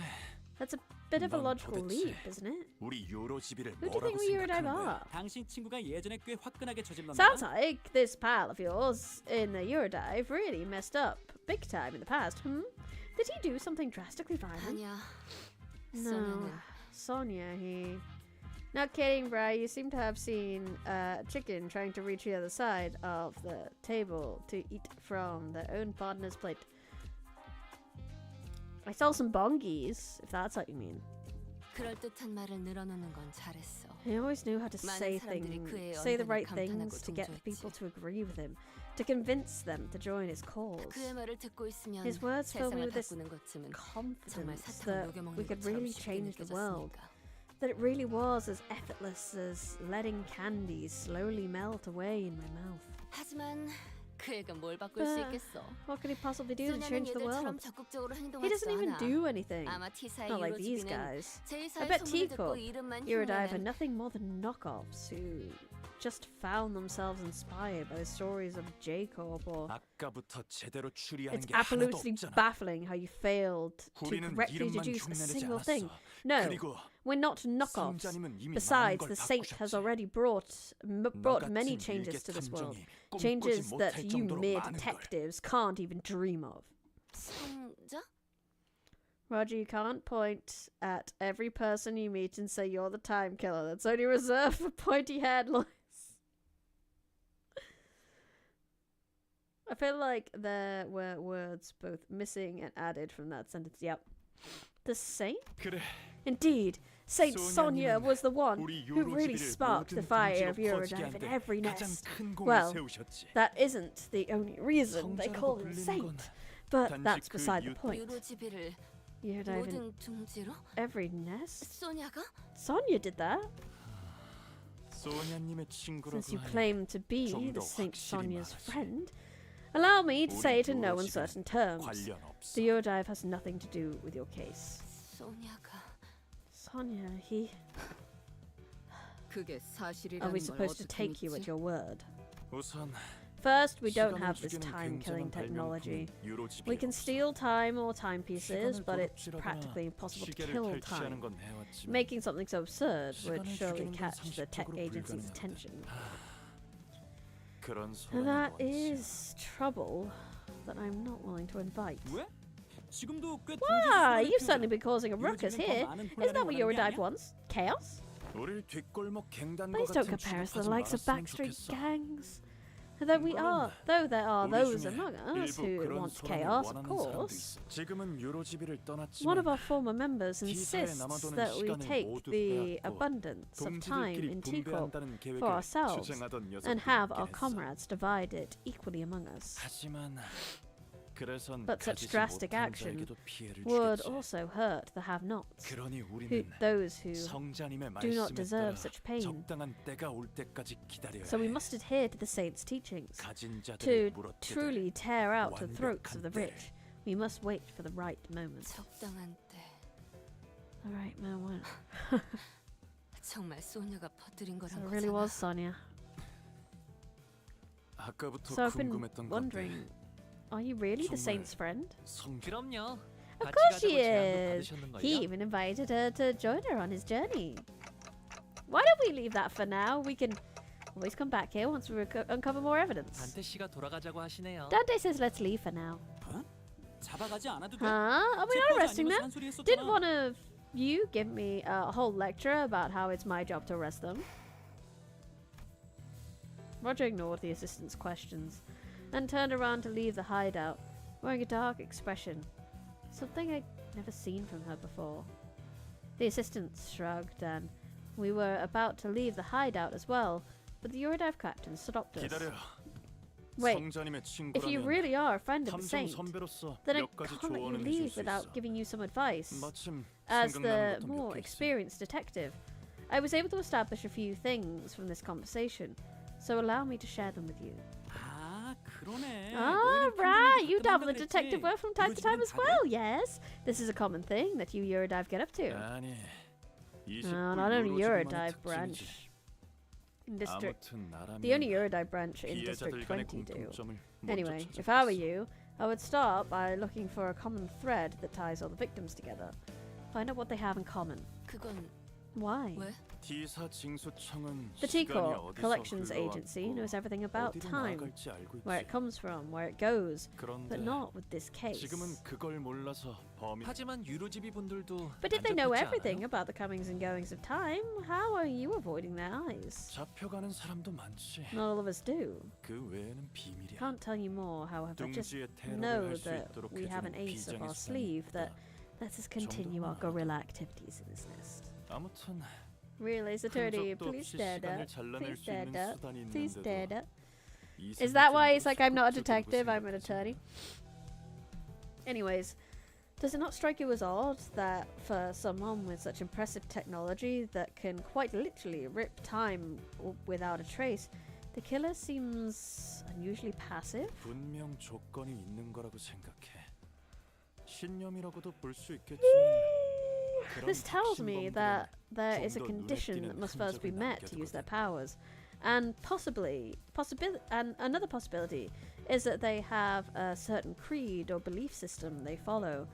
That's a bit of a 넌 logical 도대체 leap, isn't it? 우리 요로집이를 Who do you think 뭐라고 we Eurodive 생각하는 거야? are? 당신 친구가 예전에 꽤 화끈하게 저질렀나 봐. Sounds like this pal of yours in the Eurodive really messed up big time in the past, hmm? Did he do something drastically violent? 아니야. No, 소녀는 Sonia, he... Not kidding, Bri. You seem to have seen a chicken trying to reach the other side of the table to eat from their own partner's plate. I saw some bongies, if that's what you mean. 그럴듯한 말을 늘어놓는 건 잘했어. He always knew how to 많은 say 사람들이 things, 그의 say the 언변을 right 감탄하고 things to get the 동조했지. people to agree with him, to convince them to join his cause. 그의 말을 듣고 있으면 His words filled me 세상을 with this 바꾸는 것쯤은 정말 confidence 사탕을 that 녹여먹는 we could 것처럼 really 쉽게 change the world. 느껴졌으니까. That it really was as effortless as letting candy slowly melt away in my mouth. 하지만 그 애가 뭘 바꿀 수 있겠어? What could he possibly do to 소녀는 change the 얘들처럼 world? 적극적으로 He 행동하지도 doesn't even 않아. do anything. 아마 T사의 Not like these 유로집이는 guys. I 제2사의 bet 소문을 T-Corp, 듣고 이름만 Eurodive are 흉내낸 nothing more than knockoffs who just found themselves inspired by the stories of Jacob, or 아까부터 제대로 추리하는 it's 게 하나도 absolutely 없잖아. baffling how you failed to 우리는 correctly 이름만 deduce a 흉내내지 single 않았어. thing. No, 그리고 we're not knockoffs. 성자님은 이미 많은 Besides, 걸 the saint has 바꾸셨지. already brought 너 many 같은 changes 일개 to this world. 탐정이 Changes 꿈꾸지 that 못할 you 정도로 mere 많은 걸. detectives can't even dream of. 성자? Roger, you can't point at every person you meet and say you're the time killer. That's only reserved for pointy-haired lawyers. I feel like there were words both missing and added from that sentence. Yep. The saint? 그래. Indeed, Saint Sonia 소냐님은 was the one 우리 who really 요로지비를 sparked the 모든 fire 등지로 of Eurodive 퍼지게 in 하는데 every 가장 nest. 큰 공을 Well, 세우셨지. that isn't the only reason they 성자라고 call him 불리는 saint, 건 but 단지 that's 그 beside the point. 유로지비를 Eurodive in 모든 둥지로? every nest? 소냐가? Sonia did that. 소냐님의 친구라고 Since you 하니 claim to be 좀 the 더 Saint 확실히 Sonia's 말하지. friend, allow me to 우리 say it in no 요로지비는 uncertain terms. 관련 없어. The Eurodive has nothing to do with your case. 소냐가 Sonia, he... 그게 Are 사실이라는 we 걸 supposed to 어떻게 take you 믿지? at your word? 우선 First, we don't 시간을 have this 죽이는 time-killing 굉장한 technology. 발명품은 유로지비에 We can 없어. steal time or timepieces, 시간을 but it's 거듭지르거나 practically impossible to 시계를 kill 탈취하는 time. 건 해왔지만 Making something so absurd would 시간을 surely 죽이는 건 catch the tech 상식적으로 agency's 불가능하다. attention. 그런 And that 소란이 뭔지. is trouble that I'm not willing to invite. 왜? 지금도 꽤 Why? You've certainly been causing a ruckus here. Isn't that what Eurodive wants? Chaos? 우릴 뒷골목 갱단과 Please don't 같은 compare us to the 취급하지 likes of 말았으면 backstreet 좋겠어. gangs. Though there are 우리 those 중에 among us 일부 who 그런 want 소란을 chaos, of 원하는 사람도 course. 있어. 지금은 유로지비를 One of 떠났지만 our former members 기사에 insists 남아도는 that we 시간을 take 모두 the 빼앗고 abundance of time 동지들끼리 in T-Corp 분배한다는 계획을 for ourselves 주장하던 and 녀석들이 have 있긴 our 했어. comrades divided equally among us. 하지만 그래선 But such 가지지 drastic 못한 action 자에게도 피해를 would 주겠지. also hurt the have-nots, 그러니 우리는 those who 성자님의 do not 말씀에 deserve 따라 such pain. 적당한 때가 올 때까지 기다려야 So we 해. must adhere to the saints' teachings. 가진 To 자들을 물어뜯을 truly tear out the throats of the 완벽한 rich, we must wait for the right moment. 적당한 때 The right moment. 정말 소냐가 퍼뜨린 So 거란 it really 거잖아. was Sonia. 아까부터 So I've been 궁금했던 wondering, 건데 are you really the 정말 saint's friend? 성 그럼요. Of 같이 course 가자고 she 제안도 is. 받으셨는걸요? He even invited her to join her on his journey. Why don't we leave that for now? We can always come back here once we uncover more evidence. 단테 씨가 돌아가자고 하시네요. Dante says let's leave for now. 잡아가지 않아도 돼. Huh? Are we 제 not 거지 arresting 아니면 them? 산소리 Didn't 했었잖아. one of you give me a whole lecture about how it's my job to arrest them? Roger ignored the assistant's questions and turned around to leave the hideout, wearing a dark expression, something I'd never seen from her before. The assistant shrugged, and we were about to leave the hideout as well, but the Eurodive captain stopped us. 기다려. Wait, 성자님의 if you 친구라면 really are a friend of the 탐정 saint, 선배로서 then I 몇 가지 can't let you 조언은 해줄 leave 수 without 있어. giving you some advice. 마침 As the 생각나는 것도 몇 more 개 있어. experienced detective, I was able to establish a few things from this conversation, so allow me to share them with you. 아, 그러네. Ah, 너희는 right, 탐정도 you 가끔 dabble in 한다 detective 그랬지. work from time to time as 유로지비는 다 well, yes. This is a common thing that you Eurodive get up to. 아니, Not only Eurodive branch. In District, 아무튼 나라면 the only Eurodive branch in District 피해자들 간의 20 do. 공통점을 먼저 Anyway, if I were 찾아보겠어. you, I would start by looking for a common thread that ties all the victims together. Find out what they have in common. 그건 Why? 왜? T사 징수청은 The 시간이 T-Corp 어디서 Collections 흘러왔고 Agency knows everything about 어디로 time, 나아갈지 알고 where it 있지. comes from, where it goes, 그런데 but not with this case. 지금은 그걸 몰라서 범인 하지만 유로지비 분들도 But if they know 간접했지 everything 않아요? about the comings and goings of time, how are you avoiding their eyes? 잡혀가는 사람도 많지. Not all of us do. 그 외에는 비밀이야. Can't tell you more, however. Just 둥지의 테러를 know 할 수 that 있도록 we have an 해주는 ace up 비장의 our 수단이 sleeve that 있다. lets us continue our guerrilla activities in this nest. 아무튼 Realize attorney, 흔적도 please 없이 stand 시간을 up. 잘라낼 Please 수 stand 있는 up. 수단이 Please stand 있는데도 up. 이 Is that why 생각은 it's like I'm not a 속 detective, 좁고 I'm an 생겼지. attorney? Anyways, does it not strike you as odd that for someone with such impressive technology that can quite literally rip time without a trace, the killer seems unusually passive? 분명 조건이 있는 거라고 생각해. 신념이라고도 볼 수 있겠지만 This tells me that there is a 좀더 눈에 condition 띄는 that must first be 흔적을 met to use their 남겨두거든. powers, And and another possibility is that they have a certain creed or belief system they follow,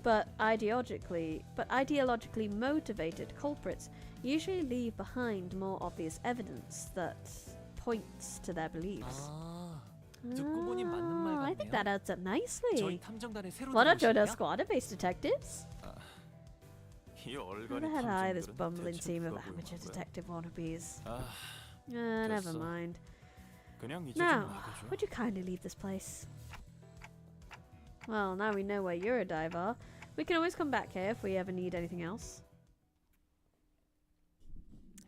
but ideologically motivated culprits usually leave behind more obvious evidence that points to their beliefs. 듣고 보니 맞는 말 I think 같네요. that adds up nicely. 저희 탐정단에 새로 Why not join our 들어오실래요? squad of ace detectives? 이 How 얼간이 the hell are this 탐정들은 bumbling 대체 team of 누가 amateur 보는 거야? detective wannabes? 아, Never 됐어. mind. 그냥 이제 좀 Now, 나가줘. would you kindly leave this place? Well, now we know where Eurodive are. We can always come back here if we ever need anything else.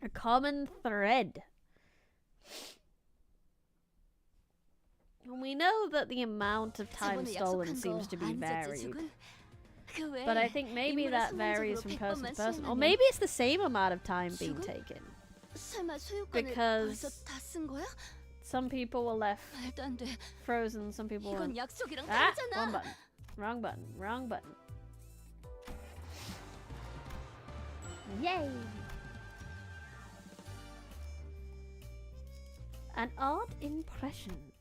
A common thread. We know that the amount of time 저번에 stolen 약속한 seems 거 to be 아니죠, varied. 지숙은? 그 외에 But I think maybe 인물을 that varies from 성공적으로 person to 100번만 person. Or 수행하면 maybe it's the same amount of time being 죽음? taken. 설마 소유권을 Because- 벌써 다 쓴 거야? Some people were left 말도 안 돼. frozen, some people 이건 weren't. 약속이랑 Ah! 다르잖아. Wrong button. Wrong button. Wrong button. Yay! An odd impression.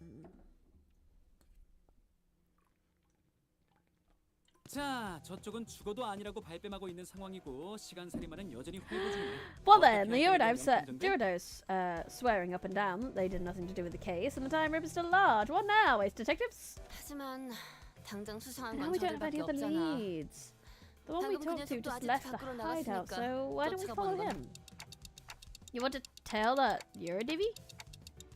자, 저쪽은 죽어도 아니라고 발뺌하고 있는 상황이고 시간살인마는 여전히 회고 중이네. Well then, the 어떻게 Eurodive 할지 명탐정들? swearing up and down that they did nothing to do with the case, and the time rip is still large. What now, ace detectives? 하지만 당장 수상한 Now 건 we don't have any 저들밖에 other 없잖아. leads. The one we 방금 그 talked to 녀석도 just 아직 left the 밖으로 hideout, 나갔으니까 so why don't we 쫓아가 follow 보는 him? You want to tell that Eurodivvy?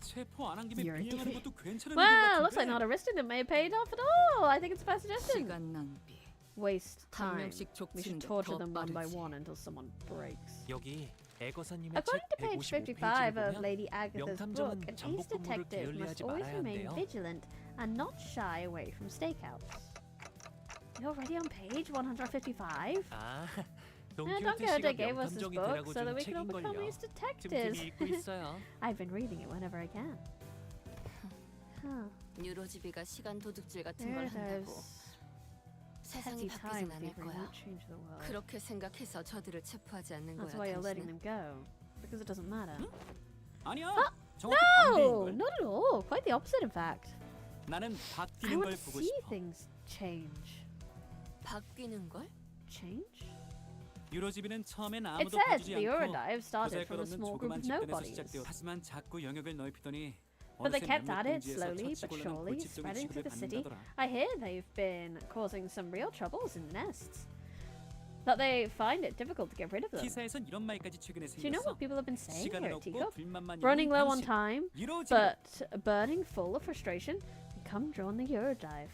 체포 안 한 김에 You're a 비행하는 dick. 것도 괜찮은 Well, 것 looks like 같은데. not arresting them may have paid off at all. I think it's a bad suggestion. 시간 낭비. Waste 한 time. 명씩 We should 족치는 게 torture 더 them one by 빠르지. one until someone breaks. 여기 애거사님의 According to 책 page 55 155페이지를 of 보면 Lady Agatha's book, 명탐정은 an ace 잠복 근무를 detective must 게을리하지 always 말아야 remain 한대요. vigilant and not shy away from stakeouts. You're already on page 155? 아, Don 돈키호테 Quixote 씨가 gave us this 명탐정이 book 되라고 so that 준 we can all become 책인걸요. ace detectives. 틈틈이 읽고 있어요. I've been reading it whenever I can. Huh. 뉴로지비가 시간 도둑질 같은 걸 한다고. There's 세상이 petty 바뀌진 time 않을 thievery 거야. won't change the world. 그렇게 생각해서 저들을 체포하지 않는 That's 거야, why you're letting them 당신은. go. Because it doesn't matter. 아니야. 어? 정확히 No! 반대인걸. Not at all. Quite the opposite, in fact. 나는 I 바뀌는 want 걸 to 보고 see 싶어. things change. 바뀌는 걸? Change? 유로지비는 처음엔 It 아무도 says 봐주지 the 않고 Eurodive started from a 보잘것없는 small group 조그만 of 집단에서 nobodies. 시작되어 하지만 자꾸 영역을 넓히더니 But they 어느새 kept 몇몇 at it 분지에서 slowly but 처치곤란한 surely, 골칫덩이 spreading through 취급을 the city. 받는다더라. I hear they've been causing some real troubles in the nests. That they find it difficult to get rid of them. 기사에선 이런 말까지 최근에 Do you know 생겼어. what people have been saying 시간은 here at 없고 Teacup? 불만만 Running 있는 low on 당신. time, 유로지비. but burning full of frustration, come join the Eurodive.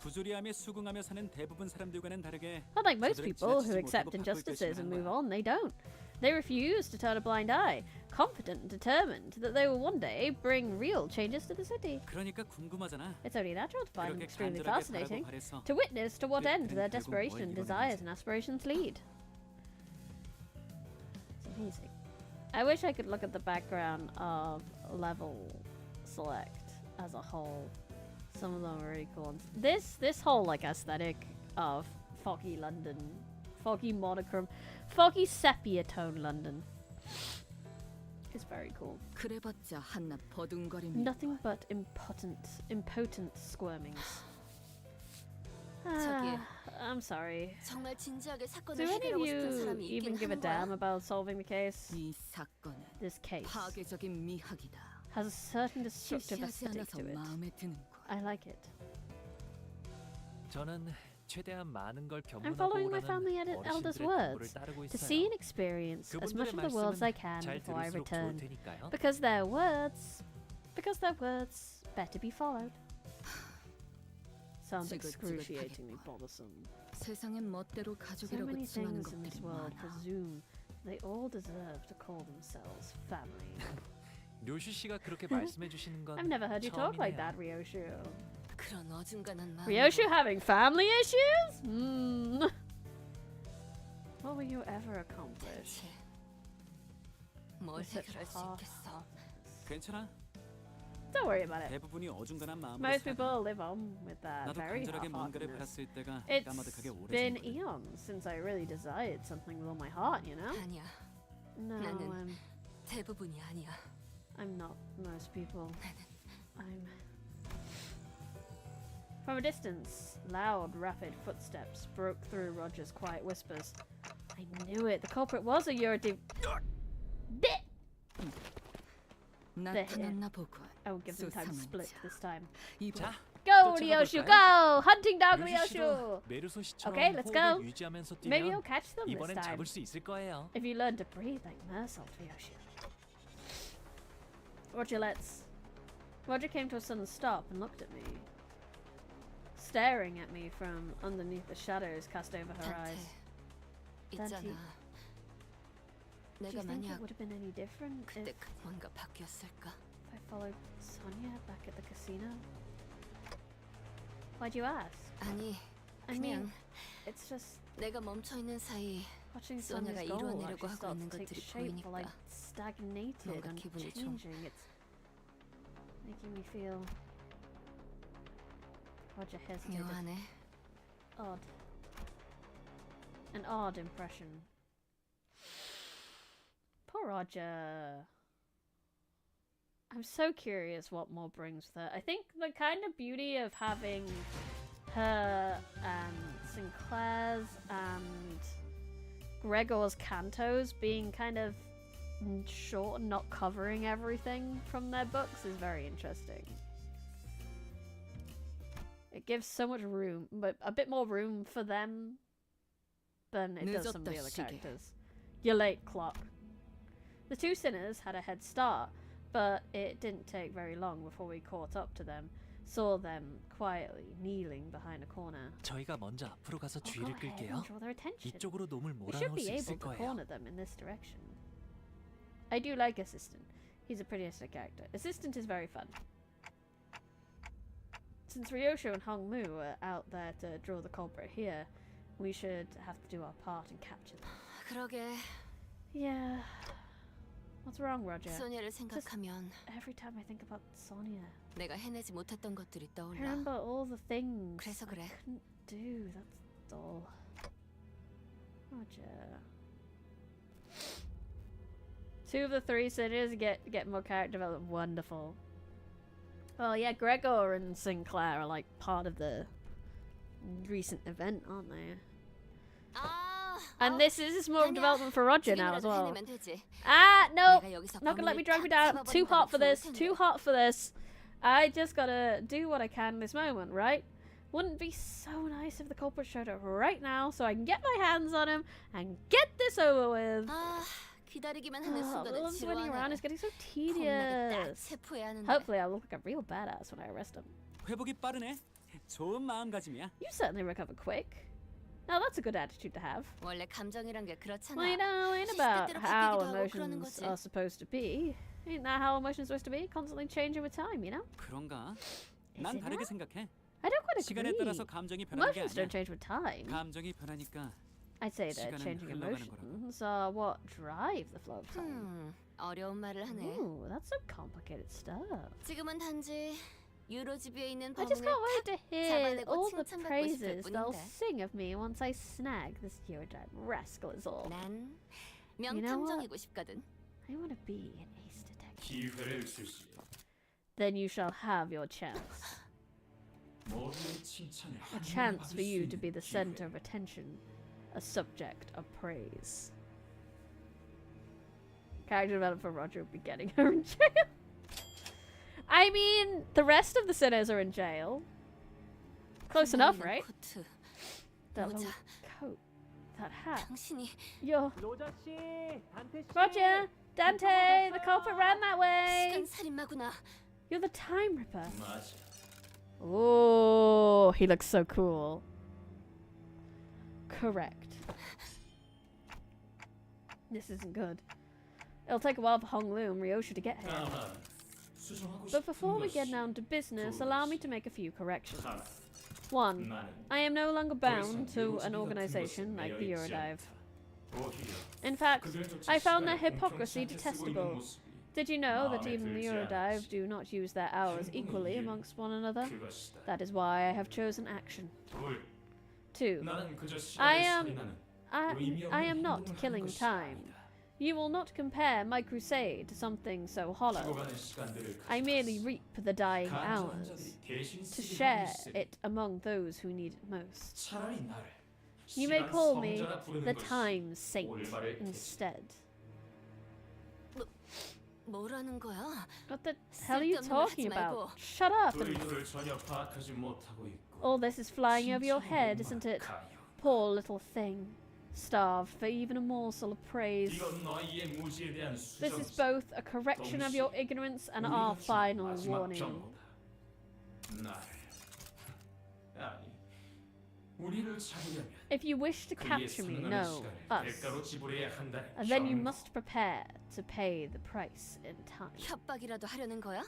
부조리하며 수긍하며 사는 대부분 사람들과는 다르게 Unlike most 저들은 people who 지나치지 accept 못하고 바꿀 injustices and 결심을 한 move 거야. on, they don't. They refuse to turn a blind eye, confident and determined that they will one day bring real changes to the city. 그러니까 궁금하잖아. It's only natural to find them 그렇게 extremely 간절하게 fascinating, 바라고 바래서 to witness to what end their 그들은 결국 desperation 뭘 and 이뤄내는지. desires and aspirations lead. It's amazing. I wish I could look at the background of level select as a whole. Some of them are really cool. This whole like aesthetic of foggy London, foggy monochrome, foggy sepia tone London is very cool. 그래봤자 한낱 버둥거림이. Nothing but impotent squirmings. 저기, I'm sorry. 정말 진지하게 Do 사건을 any of 해결하고 싶은 you 사람이 even 있긴 give a 하는 damn 거야? about solving the case? 이 사건은 This case 파괴적인 미학이다. has a certain destructive 시시하지 aesthetic 않아서 to it. 마음에 드는군. I like it. 저는 최대한 많은 걸 I'm following my 경험하고 family 오라는 elders' 어르신들의 words 정보를 따르고 to see 있어요. and experience as much 그분들의 of the world as I can 잘 before I 들을수록 좋을 return. 테니까요. Because their words better be followed. Sounds excruciatingly bothersome. 세상엔 멋대로 So 가족이라고 many 칭하는 things in this 것들이 world 많아. presume they all deserve to call themselves family. 료슈 씨가 그렇게 말씀해 주시는 건 I've never heard you talk like that, 처음이네요. Ryoshu. 그런 어중간한 마음. Ryoshu having family issues? Hmm. What will you ever accomplish? 대체 뭘 with such 해결할 수 half 있겠어? heartedness? 괜찮아. Don't worry about it. 대부분이 어중간한 마음으로 Most 살아. people live on with that 나도 very 간절하게 뭔가를 half-heartedness. 바랐을 때가 It's 까마득하게 been 오래전 거야. eons since I really desired something with all my heart, you know? 아니야. No, 나는- 대부분이 아니야. I'm not most people. I'm... From a distance, loud, rapid footsteps broke through Roger's quiet whispers. I knew it. The culprit was a Eurodiv... 나타났나 보군. I will give them time to split this time. 이봐. Go, Ryoshu, go! Hunting dog, Ryoshu! 메르소 씨처럼 Okay, let's go. 호흡을 유지하면서 Maybe 뛰면 you'll catch them this 이번엔 time. 잡을 수 있을 거예요. If you learn to breathe like Mersault, Ryoshu. Roger came to a sudden stop and looked at me. Staring at me from underneath the shadows cast over her eyes. 있잖아. Do you 내가 think it 만약 would have been any different if 그때 뭔가 바뀌었을까? I followed Sonia back at the casino? Why'd you ask? 아니, I 그냥 mean, it's just 내가 멈춰 있는 사이 watching 소녀가 Sonia's goal 이뤄내려고 actually 하고 start 있는 to take 것들이 shape, 보이니까 like stagnated 뭔가 and 기분이 좀- changing. It's making me feel. Roger hesitated. 묘하네. Odd. An odd impression. Poor Roger. I'm so curious what more brings with her. I think the kind of beauty of having her and Sinclair's and Gregor's cantos being kind of short and not covering everything from their books is very interesting. It gives so much room, but a bit more room for them than it does some of the other 늦었다, 시계. characters. You're late, clock. The two sinners had a head start, but it didn't take very long before we caught up to them, saw them quietly kneeling behind a corner. 저희가 먼저 앞으로 가서 Oh, go 주의를 ahead 끌게요. and draw their attention. 이쪽으로 놈을 We should 몰아넣을 be 수 able 있을 to 거예요. corner them in this direction. I do like Assistant. He's a pretty interesting character. Assistant is very fun. Since Ryosho and Hong Mu are out there to draw the culprit here, we should have to do our part and capture them. 그러게. Yeah. What's wrong, Roger? 소녀를 생각하면 Every time I think about Sonia, 내가 해내지 못했던 것들이 I 떠올라. remember all the things 그래서 그래. I couldn't do. That's all. Roger. Two of the three sinners get more character development. Wonderful. Oh yeah, Gregor and Sinclair are like part of the recent event, aren't they? 아, And this is more 아니야. development for Roger now as 지금이라도 well. 해내면 되지. Ah, no! 내가 여기서 Not gonna let me 범인을 drag me 딱 down. Too 잡아버리면 hot for 좋을 this. 텐데. Too hot for this. I just gotta do what I can in this moment, right? Wouldn't it be so nice if the culprit showed up right now so I can get my hands on him and get this over with? 아, 기다리기만 하는 The 순간은 one spinning around 지루하네. is getting so 겁나게 딱 tedious. 체포해야 하는데. Hopefully I'll look like a real badass when I arrest him. 회복이 빠르네. 좋은 마음가짐이야. You certainly recover quick. Now that's a good attitude to have. 원래 감정이란 게 그렇잖아. Well, you know, ain't about 시시때때로 how 바뀌기도 하고 그러는 emotions 거지. are supposed to be. Ain't that how emotions are supposed to be? Constantly changing with time, you know? 그런가? Is 난 it 다르게 not? 생각해. I don't quite 시간에 agree. 따라서 감정이 변하는 게 Emotions 아니야. don't change with time. 감정이 변하니까 I'd say that 시간은 changing 흘러가는 거라고. emotions are what drive the flow of time. 어려운 말을 하네. Ooh, that's some complicated stuff. 지금은 단지 유로지비에 있는 I just 범인을 can't wait to hear 잡아내고 all the 칭찬받고 싶을 praises they'll 뿐인데. sing of me once I snag this Eurodyne rascal is all. 난 You know what? 명탐정이고 싶거든. I want to be an ace detective. 기회를 주시. Then you shall have your chance. 모두의 칭찬을 A chance for you to be the center of attention, a subject of praise. Character development for Roger would be getting her in jail. I mean, the rest of the sinners are in jail. Close enough, right? 코트. That 모자. little coat, that hat. 당신이 Yo, 로자 씨, 단테 씨. Roger, Dante, the culprit ran that way. 시간 살인마구나. You're the time ripper. 맞아. Oh, he looks so cool. Correct. This isn't good. It'll take a while for Hong Lu and Ryoshu to get here. But before we get down to business, allow me to make a few corrections. 1. I am no longer bound to an organization like the Eurodive. In fact, I found their hypocrisy detestable. Did you know that even the Eurodive do not use their hours equally amongst one another? That is why I have chosen action. 2. I am not killing time. You will not compare my crusade to something so hollow. 죽어가는 시간들을 I merely 가져가시오. reap the dying 간주한 hours 자들이 대신 to 쓰게 share 하고 있으니 it among those who need it most. 차라리 나를 You may 시간 call me 성자라 부르는 the 것이 time saint 올바를 테지. instead. 뭐라는 거야? What the hell are you 쓸데없는 말 talking 하지 말고. about? Shut up! 그 의도를 전혀 파악하지 못하고 있고 All this is flying over your head, isn't it? 가요. Poor little thing. Starved for even a morsel of praise. 이건 너희의 무지에 대한 This is 수정이다. both a correction of your ignorance and our final warning. 아니, 우리를 잡으려면 If you wish to 그의 capture me, 상응하는 no, 시간을 us, 대가로 지불해야 한다는 then you 경고. must prepare to pay the price in time. 협박이라도 하려는 거야?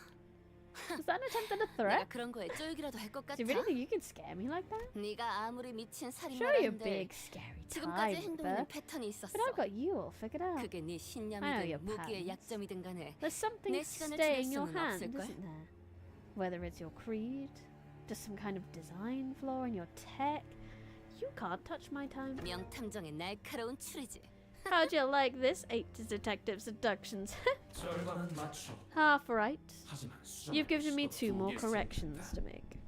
Was that an attempt at a 내가 threat? 그런 거에 쫄기라도 할 것 Do 같아? you really think you can scare me like that? 네가 아무리 미친 Sure, you're 살인마라는데 big, scary 지금까지 time, 행동에는 but 패턴이 있었어. I've got you all figured out. 그게 네 I know 신념이든 your 무기의 patterns. 약점이든 간에 There's something 내 시간을 staying 줄일 your 수는 hand, 없을걸? isn't there? Whether it's your creed, just some kind of design flaw in your tech, you can't touch my time. 명탐정의 날카로운 추리지. How'd you like this 8 detective seductions? 절반은 맞춰. Half right. 하지만 You've given me 2 more 수정할 수 corrections to make.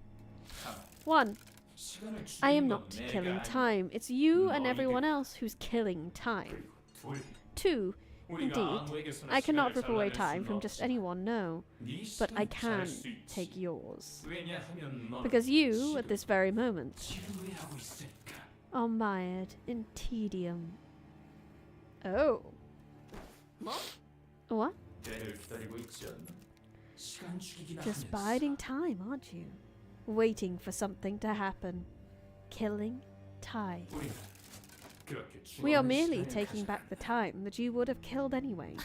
하나, 1. 시간을 I am 줄이는 not 건 내가 killing 아니야. time. It's you and 너희들. everyone else who's killing time. 그리고 둘, 2. 우리가 Indeed, 아무에게서나 I cannot 시간을 rip away 잘라낼 time 수는 from just 없어. anyone, no. 네 But I 시간을 can 잘할 수 있지. take yours. 왜냐하면 너는 Because you, at this very moment, 지루해하고 있으니까. are mired in tedium. Oh. 뭐? What? 때를 기다리고 있지 않나? 시간 죽이기나 Just 하면서. biding time, aren't you? Waiting for something to happen. Killing time. 우리는 그렇게 We are 죽어가는 merely 시간을 taking back the time that you would have killed anyway.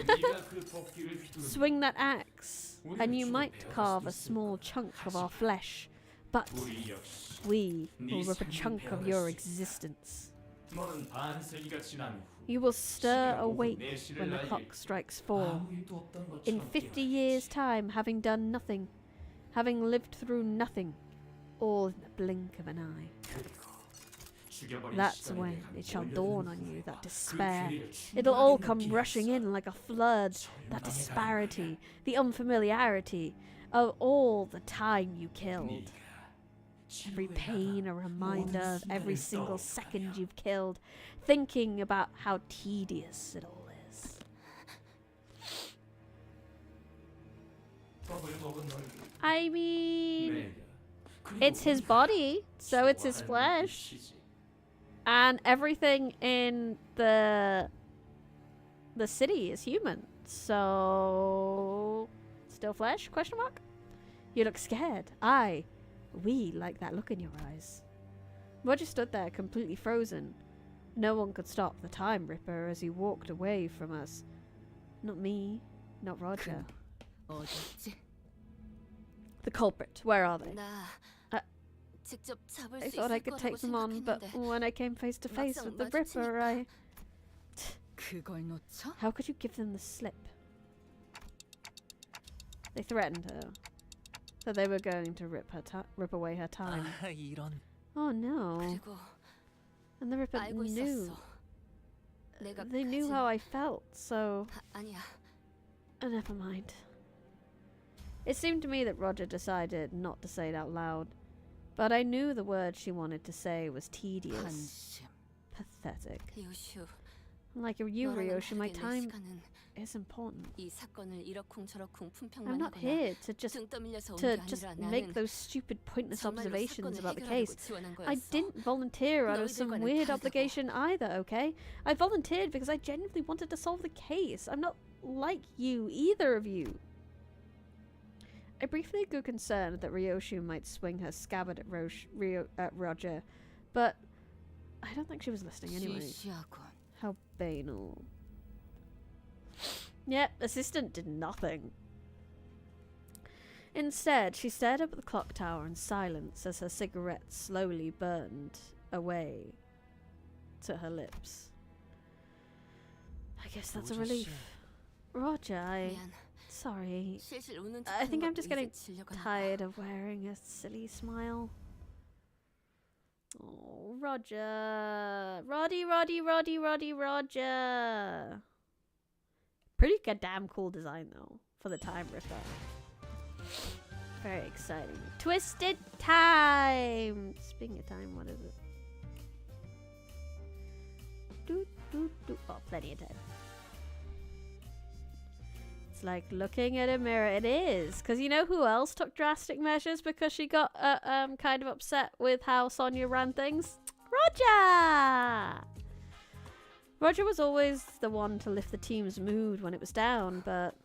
네가 그 도끼를 휘두르면 Swing that axe, and you might carve a small chunk of our flesh, but 우리 역시 we will rip a chunk of your existence. 너는 반세기가 지난 후 You will stir 시간 awake 오후 4시를 when the 날릴 clock strikes 4. 아무 일도 없던 것처럼 In 50 years' time, having done nothing, having lived through nothing, all in the blink of an eye. 죽여버린 That's 시간에 when 대한 it shall 몰려드는 dawn on you, 후회와 that 그 despair. 괴리를 It'll all 충분하게 come rushing 느끼겠어. in like a flood, that disparity, the unfamiliarity of all the time you killed. 네가 Every 지루해하다 pain a reminder of every 순간을 single 떠올리며 second you've killed, thinking about how tedious it all is. 밥을 먹은 널 I mean, 내가 그리고 it's his 우리가 body, so it's his 좋아하는 flesh. 것이지. And everything in the city is human. So still flesh? Question mark? You look scared. We like that look in your eyes. Roger stood there completely frozen. No one could stop the time ripper as he walked away from us. Not me, not Roger. 어딨지? The culprit, where are they? 나 아, 직접 잡을 I 수 thought I 있을 could 거라고 take them on, but 생각했는데 when I came face to face 막상 with the ripper, I... 그걸 놓쳐? How could you give them the slip? They threatened her. That they were going to rip away her time. 아, 이런. Oh no. 그리고 And the ripper 알고 knew. 있었어. 내가 They knew 가진- how I felt, so... 아니야. never mind. It seemed to me that Roger decided not to say it out loud. But I knew the word she wanted to say was tedious. 한심. Pathetic. 요슈. Like you, 너랑은 Ryoshi, my 다르게 내 time 시간은 is important. 이 사건을 이러쿵저러쿵 I'm 품평만 not 하거나 here to just 등 떠밀려서 온 to 게 just 아니라 make 나는 those stupid pointless 정말로 observations 사건을 about the 해결하려고 case. 지원한 I 거였어. didn't volunteer out of some 너희들과는 weird 다르다고. obligation either, okay? I volunteered because I genuinely wanted to solve the case. I'm not like you, either of you. I briefly grew concerned that Ryoshi might swing her scabbard at Roger, but I don't think she was listening anyway. 시시하군. How banal. Yep, assistant did nothing. Instead, she stared up at the clock tower in silence as her cigarette slowly burned away to her lips. I guess that's a relief. Roger, 미안. sorry. 실실 우는 I think 척하는 I'm just 것도 getting 이제 질려가나 봐. tired of wearing a silly smile. Oh, Roger. Roger. Pretty goddamn cool design, though, for the time Ripper. Very exciting. Twisted Time! Speaking of time, what is it? Oh, plenty of time. It's like looking at a mirror. It is. Because you know who else took drastic measures because she got kind of upset with how Sonya ran things? Roger! Roger was always the one to lift the team's mood when it was down, but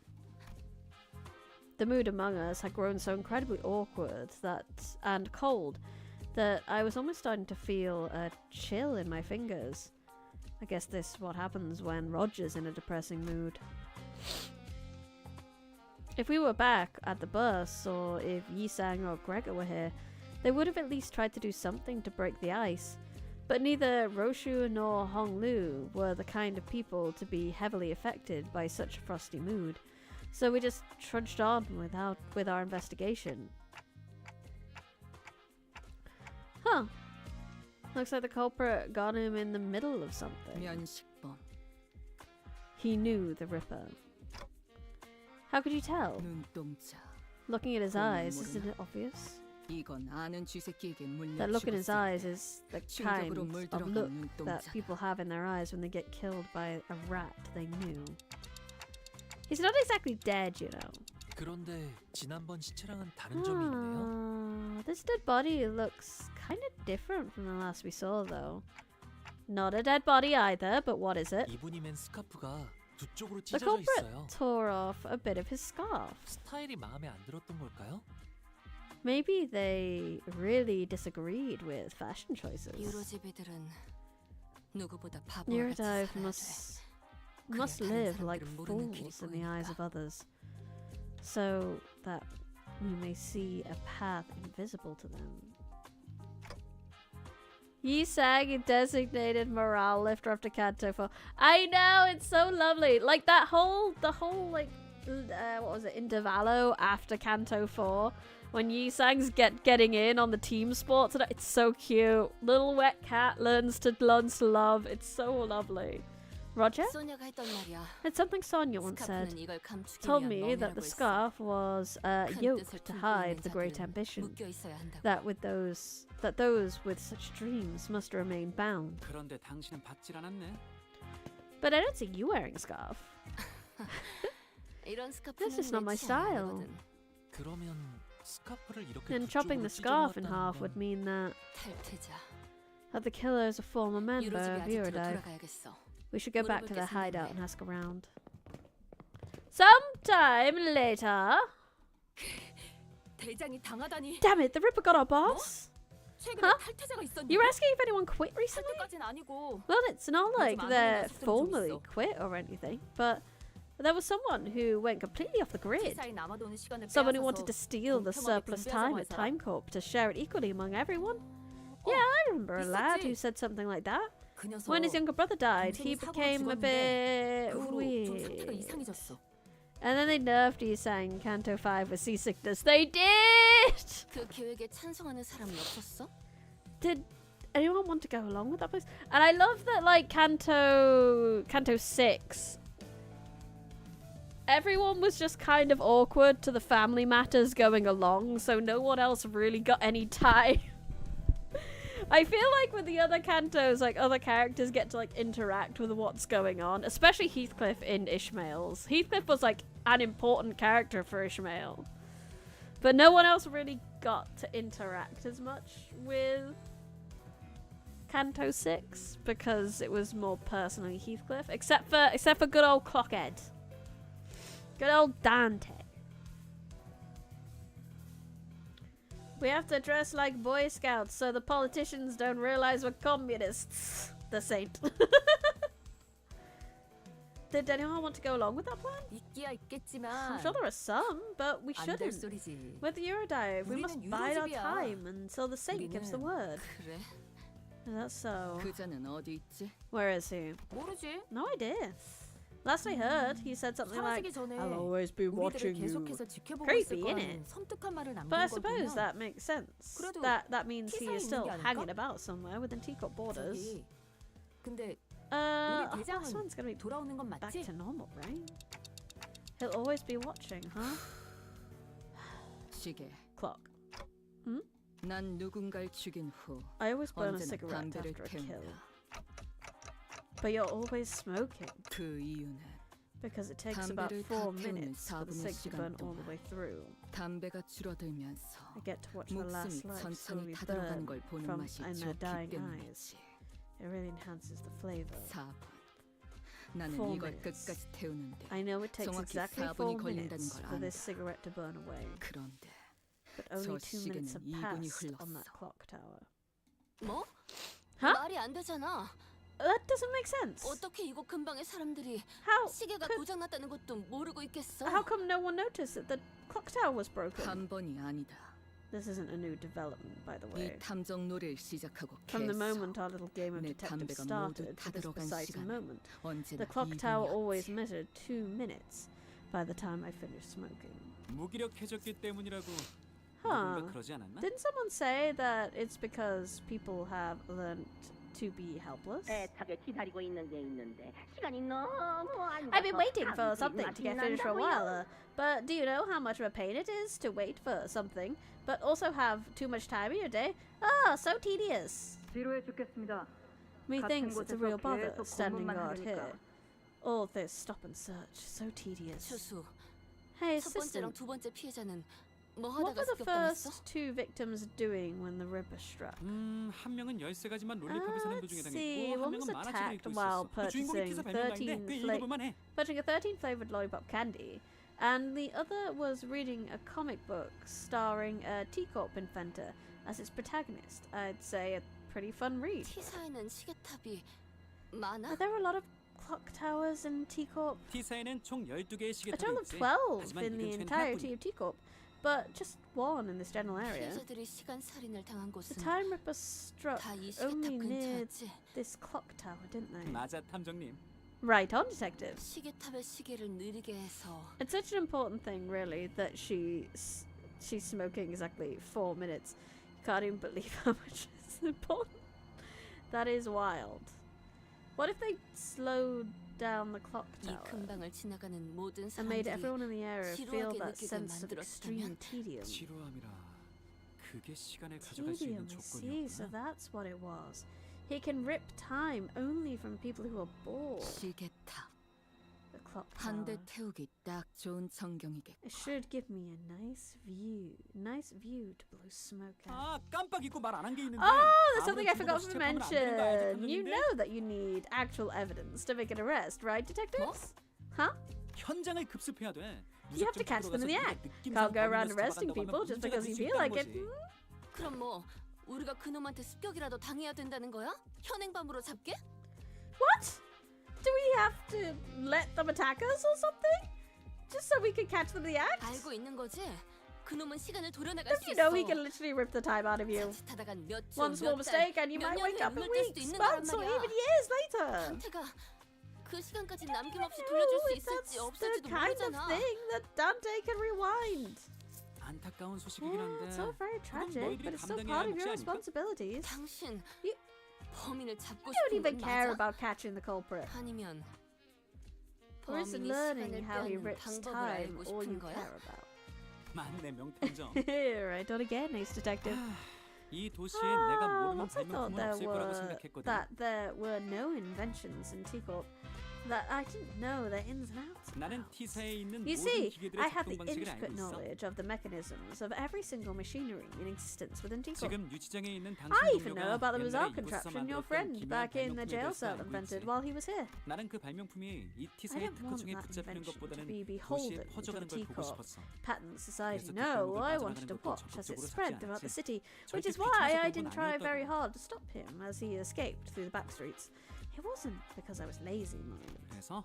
the mood among us had grown so incredibly awkward and cold that I was almost starting to feel a chill in my fingers. I guess this is what happens when Roger's in a depressing mood. If we were back at the bus, or if Yisang or Gregor were here, they would have at least tried to do something to break the ice. But neither Roshu nor Honglu were the kind of people to be heavily affected by such a frosty mood. So we just trudged on with our investigation. Huh. Looks like the culprit got him in the middle of something. 면식범. He knew the Ripper. How could you tell? 눈동자. Looking at his eyes, isn't it obvious? 이건 아는 쥐새끼에게 물려 That look in his 죽었을 eyes 때 is the kind 충격으로 of 물들어간 look that 눈동자. people have in their eyes when they get killed by a rat they knew. He's not exactly dead, you know. 그런데 지난번 시체랑은 다른 점이 있네요. This dead body looks kind of different from the last we saw, though. Not a dead body either, but what is it? 이분이 맨 스카프가 두 쪽으로 The 찢어져 culprit 있어요. tore off a bit of his scarf. 스타일이 마음에 안 들었던 걸까요? Maybe they really disagreed with fashion choices. 유로지비들은 누구보다 바보같이 Neurotype 살아야 돼. must 다른 live like 사람들은 모르는 길이 fools in the eyes of 보이니까. others, so that we may see a path invisible to them. Yisang designated morale lifter after Kanto 4. I know, it's so lovely. Like the whole like what was it, Intervallo after Kanto 4, when Yisang's getting in on the team sports, and it's so cute. Little wet cat learns to love. It's so lovely. Roger? 소녀가 했던 말이야. It's something Sonya once said. 스카프는 이걸 감추기 Told 위한 me that the 멍이라고 했어. scarf was a 큰 yoke 뜻을 to 품고 hide 있는 the great 자들은 ambition. 묶여 있어야 한다고. That those with such dreams must remain bound. 그런데 당신은 받질 않았네. But I don't see you wearing a scarf. 이런 스카프는 This is not my 내 취향이 style. 아니거든. 그러면 스카프를 이렇게 Then 두 chopping 쪽으로 the scarf in 찢어놓았다는 half 건 would mean 탈퇴자. that the killer is a former member 유로집이 of 아지트로 Eurodive. 돌아가야겠어. We should go back to their 물어볼 게 hideout 생겼네. and ask around. Sometime later. 대장이 당하다니. Damn it, the Ripper got our boss. 최근에 Huh? 탈퇴자가 있었는데. You were asking if anyone quit recently? 탈퇴까지는 아니고. Well, it's not like 안 they're 일어난 속도는 좀 formally 있어. quit or anything, but there was someone who went completely off the grid. 회사에 남아도는 시간을 Someone who 빼앗아서 wanted to steal the 공평하게 surplus 분배하자고 time 한 at 사람? Time Corp to share it equally among everyone. Yeah, I remember a lad who 있었지. said something like that. 그 녀석 When his younger brother died, he 동생이 사고로 became a 죽었는데 bit 그 후로 좀 상태가 weird. 이상해졌어. And then they nerfed Yisang Kanto 5 with seasickness. They did! 그 계획에 찬성하는 사람이 없었어? Did anyone want to go along with that place? And I love that, like, Kanto 6, everyone was just kind of awkward to the family matters going along, so no one else really got any time. I feel like with the other Kantos, like, other characters get to, like, interact with what's going on, especially Heathcliff in Ishmael's. Heathcliff was, like, an important character for Ishmael. But no one else really got to interact as much with Kanto 6 because it was more personally Heathcliff, except for good old Clockhead. Good old Dante. We have to dress like Boy Scouts so the politicians don't realize we're communists. The saint. Did anyone want to go along with that plan? 있기야 I'm 있겠지만 sure there are some, but we 안 될 shouldn't. 소리지. With the Eurodive, we must 우리는 bide our 유로집이야. time until the saint gives the 우리는- word. 그래? That's so. 그자는 어디 있지? Where is he? 모르지. No idea. Last I heard, he said something like, 사라지기 전에 I'll always be 우리들을 watching you. 계속해서 지켜보고 Creepy, 있을 거라는 innit? 섬뜩한 말을 남긴 But I 걸 suppose 보면 that makes sense. 그래도 That means he 티사에 is 있는 still 게 아닐까? hanging about somewhere within teacup borders. 저기, 근데 This 대장은 one's gonna be 돌아오는 건 back 맞지? to normal, right? He'll always be watching, huh? 시계. Clock. 난 누군가를 죽인 후 I always burn a 언제나 cigarette 담배를 after a kill. 태운다. But you're always smoking. 그 이유는 Because it takes about 담배를 4 다 태우는 minutes for the 4분의 cig to burn 시간 all the 동안 way through. 담배가 줄어들면서 I get to watch the last 목숨이 light 천천히 slowly 타들어가는 burn 걸 보는 from 맛이 in their 좋기 dying 때문이지. eyes. It really enhances the flavor. 4분. 나는 4 이걸 minutes. 끝까지 태우는데 I know it takes 정확히 exactly 4 4분이 걸린다는 minutes 걸 for this 안다. cigarette to burn away. 그런데 But only 저 2 minutes have 시계는 2분이 passed on that 흘렀어. clock tower. 뭐? Huh? 말이 안 되잖아. That doesn't make sense. 어떻게 이곳 근방의 사람들이 How 시계가 could- 고장났다는 것도 모르고 있겠어? how come no one noticed that the clock tower was broken? 한 번이 아니다. This isn't a new development, by the way. 이 탐정 놀이를 시작하고 From the 계속 moment our little game of 내 detective 담배가 모두 started to this 타들어간 precise 시간은 moment, 언제나 the clock tower always 2분이었지. measured 2 minutes by the time I finished smoking. 무기력해졌기 때문이라고 Huh. 누군가 그러지 않았나? Didn't someone say that it's because people have learned to be helpless? 애타게 기다리고 있는 게 있는데 시간이 너무 안 I've been 가서 waiting for 감기 something to get finished for a while, but do you know how much of a pain it is to wait for something, but also have too much time in your day? Ah, so tedious. 지루해 죽겠습니다. Methinks it's a real bother 계속 standing 공부만 guard 하려니까. here. All this stop and search, so tedious. 추수. Hey, 첫 번째랑 assistant, 두 번째 피해자는 뭐 what 하다가 were the 습격당했어? first 2 victims doing when the Ripper struck? 한 명은 13가지만 롤리팝을 사는 Let's 도중에 see, 당했고 한 one 명은 was 만화책을 attacked 읽고 while 있었어. 그 주인공이 purchasing 티사 발명가인데 13 꽤 읽어볼만 해. purchasing a 13 flavored lollipop candy, and the other was reading a comic book starring a teacup inventor as its protagonist. I'd say a pretty fun read. T사에는 시계탑이 많아? Are there a lot of clock towers in Teacup? T사에는 총 12개의 A 시계탑이 total of 있지. 12 하지만 in 이 the 근처에는 entirety 하나뿐이야. of Teacup, but just 1 in this general area. 피해자들이 시간 살인을 당한 The 곳은 time Ripper struck 다 이 시계탑 only near 근처였지. this clock tower, didn't they? 맞아, 탐정님. Right on, detective. 시계탑의 시계를 느리게 해서 It's such an important thing, really, that she's smoking exactly 4 minutes. Can't even believe how much it's important. That is wild. What if they slowed down the clock 이 tower 근방을 지나가는 모든 and made 사람들이 everyone in the area feel 지루하게 that 느끼게 sense of 만들었다면? extreme tedium? 지루함이라 그게 시간을 가져갈 수 있는 Tedium, I see. So 조건이었구나. that's what it was. He can rip time only from people who are bored. 시계탑 The clock 한 대 tower. 태우기 딱 좋은 전경이겠고. It should give me a nice view to blow smoke at. 아, 깜빡 잊고 말 안 한 게 있는데. Oh, there's something I 아무리 forgot 증거가 to 시체품은 안 되는 거 알죠, mention. You 탐정님들? know that you need actual evidence to make an arrest, right, detectives? Huh? 현장을 급습해야 돼. You have to catch them in the act. Can't go around arresting people just because you feel like it. 그럼 뭐 우리가 그놈한테 습격이라도 당해야 된다는 거야? 현행범으로 잡게? What? Do we have to let them attack us or something? Just so we can catch them in the act? 알고 있는 거지? 그놈은 시간을 돌려나갈 Don't 수 you know 있어. he can literally rip the time out of you? 자칫하다간 몇 주, One small 몇 달, mistake and you 몇 might 년 wake 후에 up in 눈을 뜰 수도 weeks, 있는 거란 months, or 말이야. even years later. 단테가 그 시간까지 남김없이 No, 돌려줄 수 that's 있을지 the 없을지도 kind of 모르잖아. thing that Dante can rewind. 안타까운 소식이긴 Yeah, it's all 한데. very tragic, 너희들이 but it's still 감당해야 part 할 of your 몫이 아닐까? responsibilities. 당신 You- 범인을 잡고 You don't 싶은 even 건 care 맞아? about catching the culprit. 아니면 Or is 범인이 learning 시간을 how he 빼는 rips 방법을 time 알고 all you 싶은 거야? care about? 맞네, 명탐정. Right on again, ace detective. 이 도시에 내가 모르는 Once I thought 발명품은 there 없을 거라고 were 생각했거든. there were no inventions in Teacup, that I didn't know the ins and outs. 나는 T사에 있는 You 모든 see, 기계들의 I have the 작동 방식을 알고 intricate 있어. knowledge of the mechanisms of every single machinery in existence within Teacup. 지금 유치장에 있는 당신 I even know 동료가 about the 옛날에 bizarre 이곳에서 contraption your 만들었던 friend 기묘한 back in the 발명품에 jail 대해서 cell 알고 invented 있지. while he was here. 나는 그 발명품이 이 I T사의 don't want 특허청에 that 붙잡히는 invention to 것보다는 be 도시에 beholden to 퍼져가는 the 걸 보고 Teacup 싶었어. patent society. 그래서 No, 뒷골목을 I 빠져나가는 wanted to 것도 watch as it 적극적으로 spread 찾지 throughout the 않았지. city, which 절대 is why 귀찮아서 I 그런 건 didn't try very 아니었다고. hard to stop him as he escaped through the back streets. It wasn't because I was lazy, mind. 그래서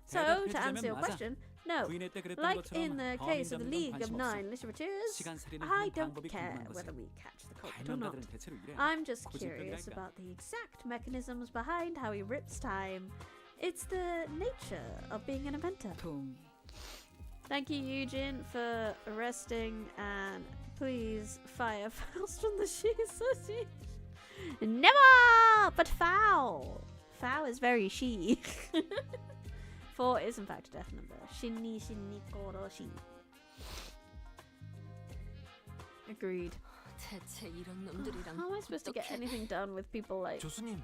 So, to answer your 맞아. question, no. 부인의 때 그랬던 Like 것처럼 in the case of the 범인 League 잡는 of 건 관심 Nine 없어. Literatures, 시간 살인을 I 하는 don't 방법이 care 궁금한 whether 것은 we catch the culprit or not. 발명가들은 대체로 이래. I'm just 고집병이랄까? curious about the exact mechanisms behind how he rips time It's the nature of being an inventor. 동의. Thank you, Eugene, for arresting, and please fire Faust from the She Association. Never! But foul! Foul is very she. 4 is in fact a death number. Shinni shinni koro shi. Agreed. 대체 이런 놈들이랑 How am I supposed to get anything done with people like... 교수님,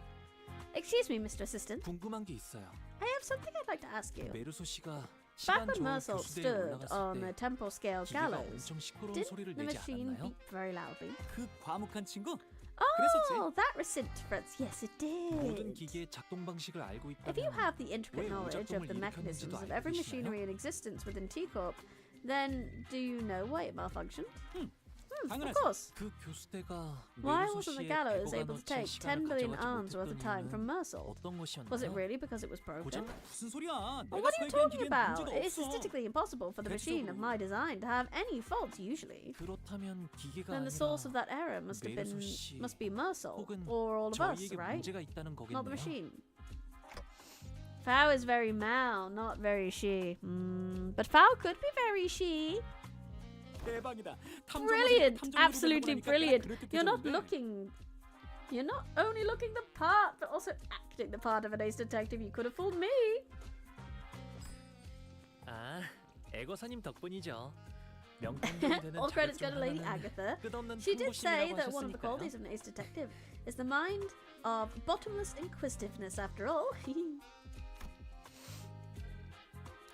Excuse me, Mr. Assistant. 궁금한 게 있어요. I have something I'd like to ask you. 메르소 씨가 Back 시간 when 좋은 Mersault 교수대에 stood on the 올라갔을 때 temple scale 기계가 gallows, 엄청 시끄러운 didn't 소리를 the 내지 machine 않았나요? beep very loudly? 그 과묵한 친구? Oh, that reference. Yes, it 모든 did. 기계의 작동 방식을 알고 If you 있다면 have the intricate 왜 knowledge of 오작동을 the mechanisms 일으켰는지도 of 알고 every 계시나요? machinery in existence within T-Corp, then do you know why it malfunctioned? Of 당연하지. course. 그 교수대가 Why 메르소 wasn't the 씨의 gallows 100억 able to 원어치 take 10 시간을 billion 가져가지 arms worth of time from 못했던 Mersault? 이유는 어떤 Was it 것이었나요? really because it was broken? 고장 무슨 소리야? Well, 내가 what are you 설계한 talking 기계엔 about? 문제가 It is 없어. statistically impossible for the machine of my design to have any faults usually. 그렇다면 기계가 Then the source of 아니라 that error must have been 메르소 씨 be Mersault 혹은 or all of us, 저희에게 right? 문제가 있다는 Not the 거겠네요. machine. Fowl is very Mao, not very she. But Fowl could be very she. 대박이다. Brilliant, absolutely brilliant. You're not only looking the part, but also acting the part of an ace detective. You could have fooled me. 아, 애거사님 덕분이죠. 명탐정이 되는 All credits go 자격 to Lady 중 Agatha. 하나는 끝없는 She did say 탐구심이라고 that one of the qualities 하셨으니까요. of an ace detective is the mind of bottomless inquisitiveness, after all.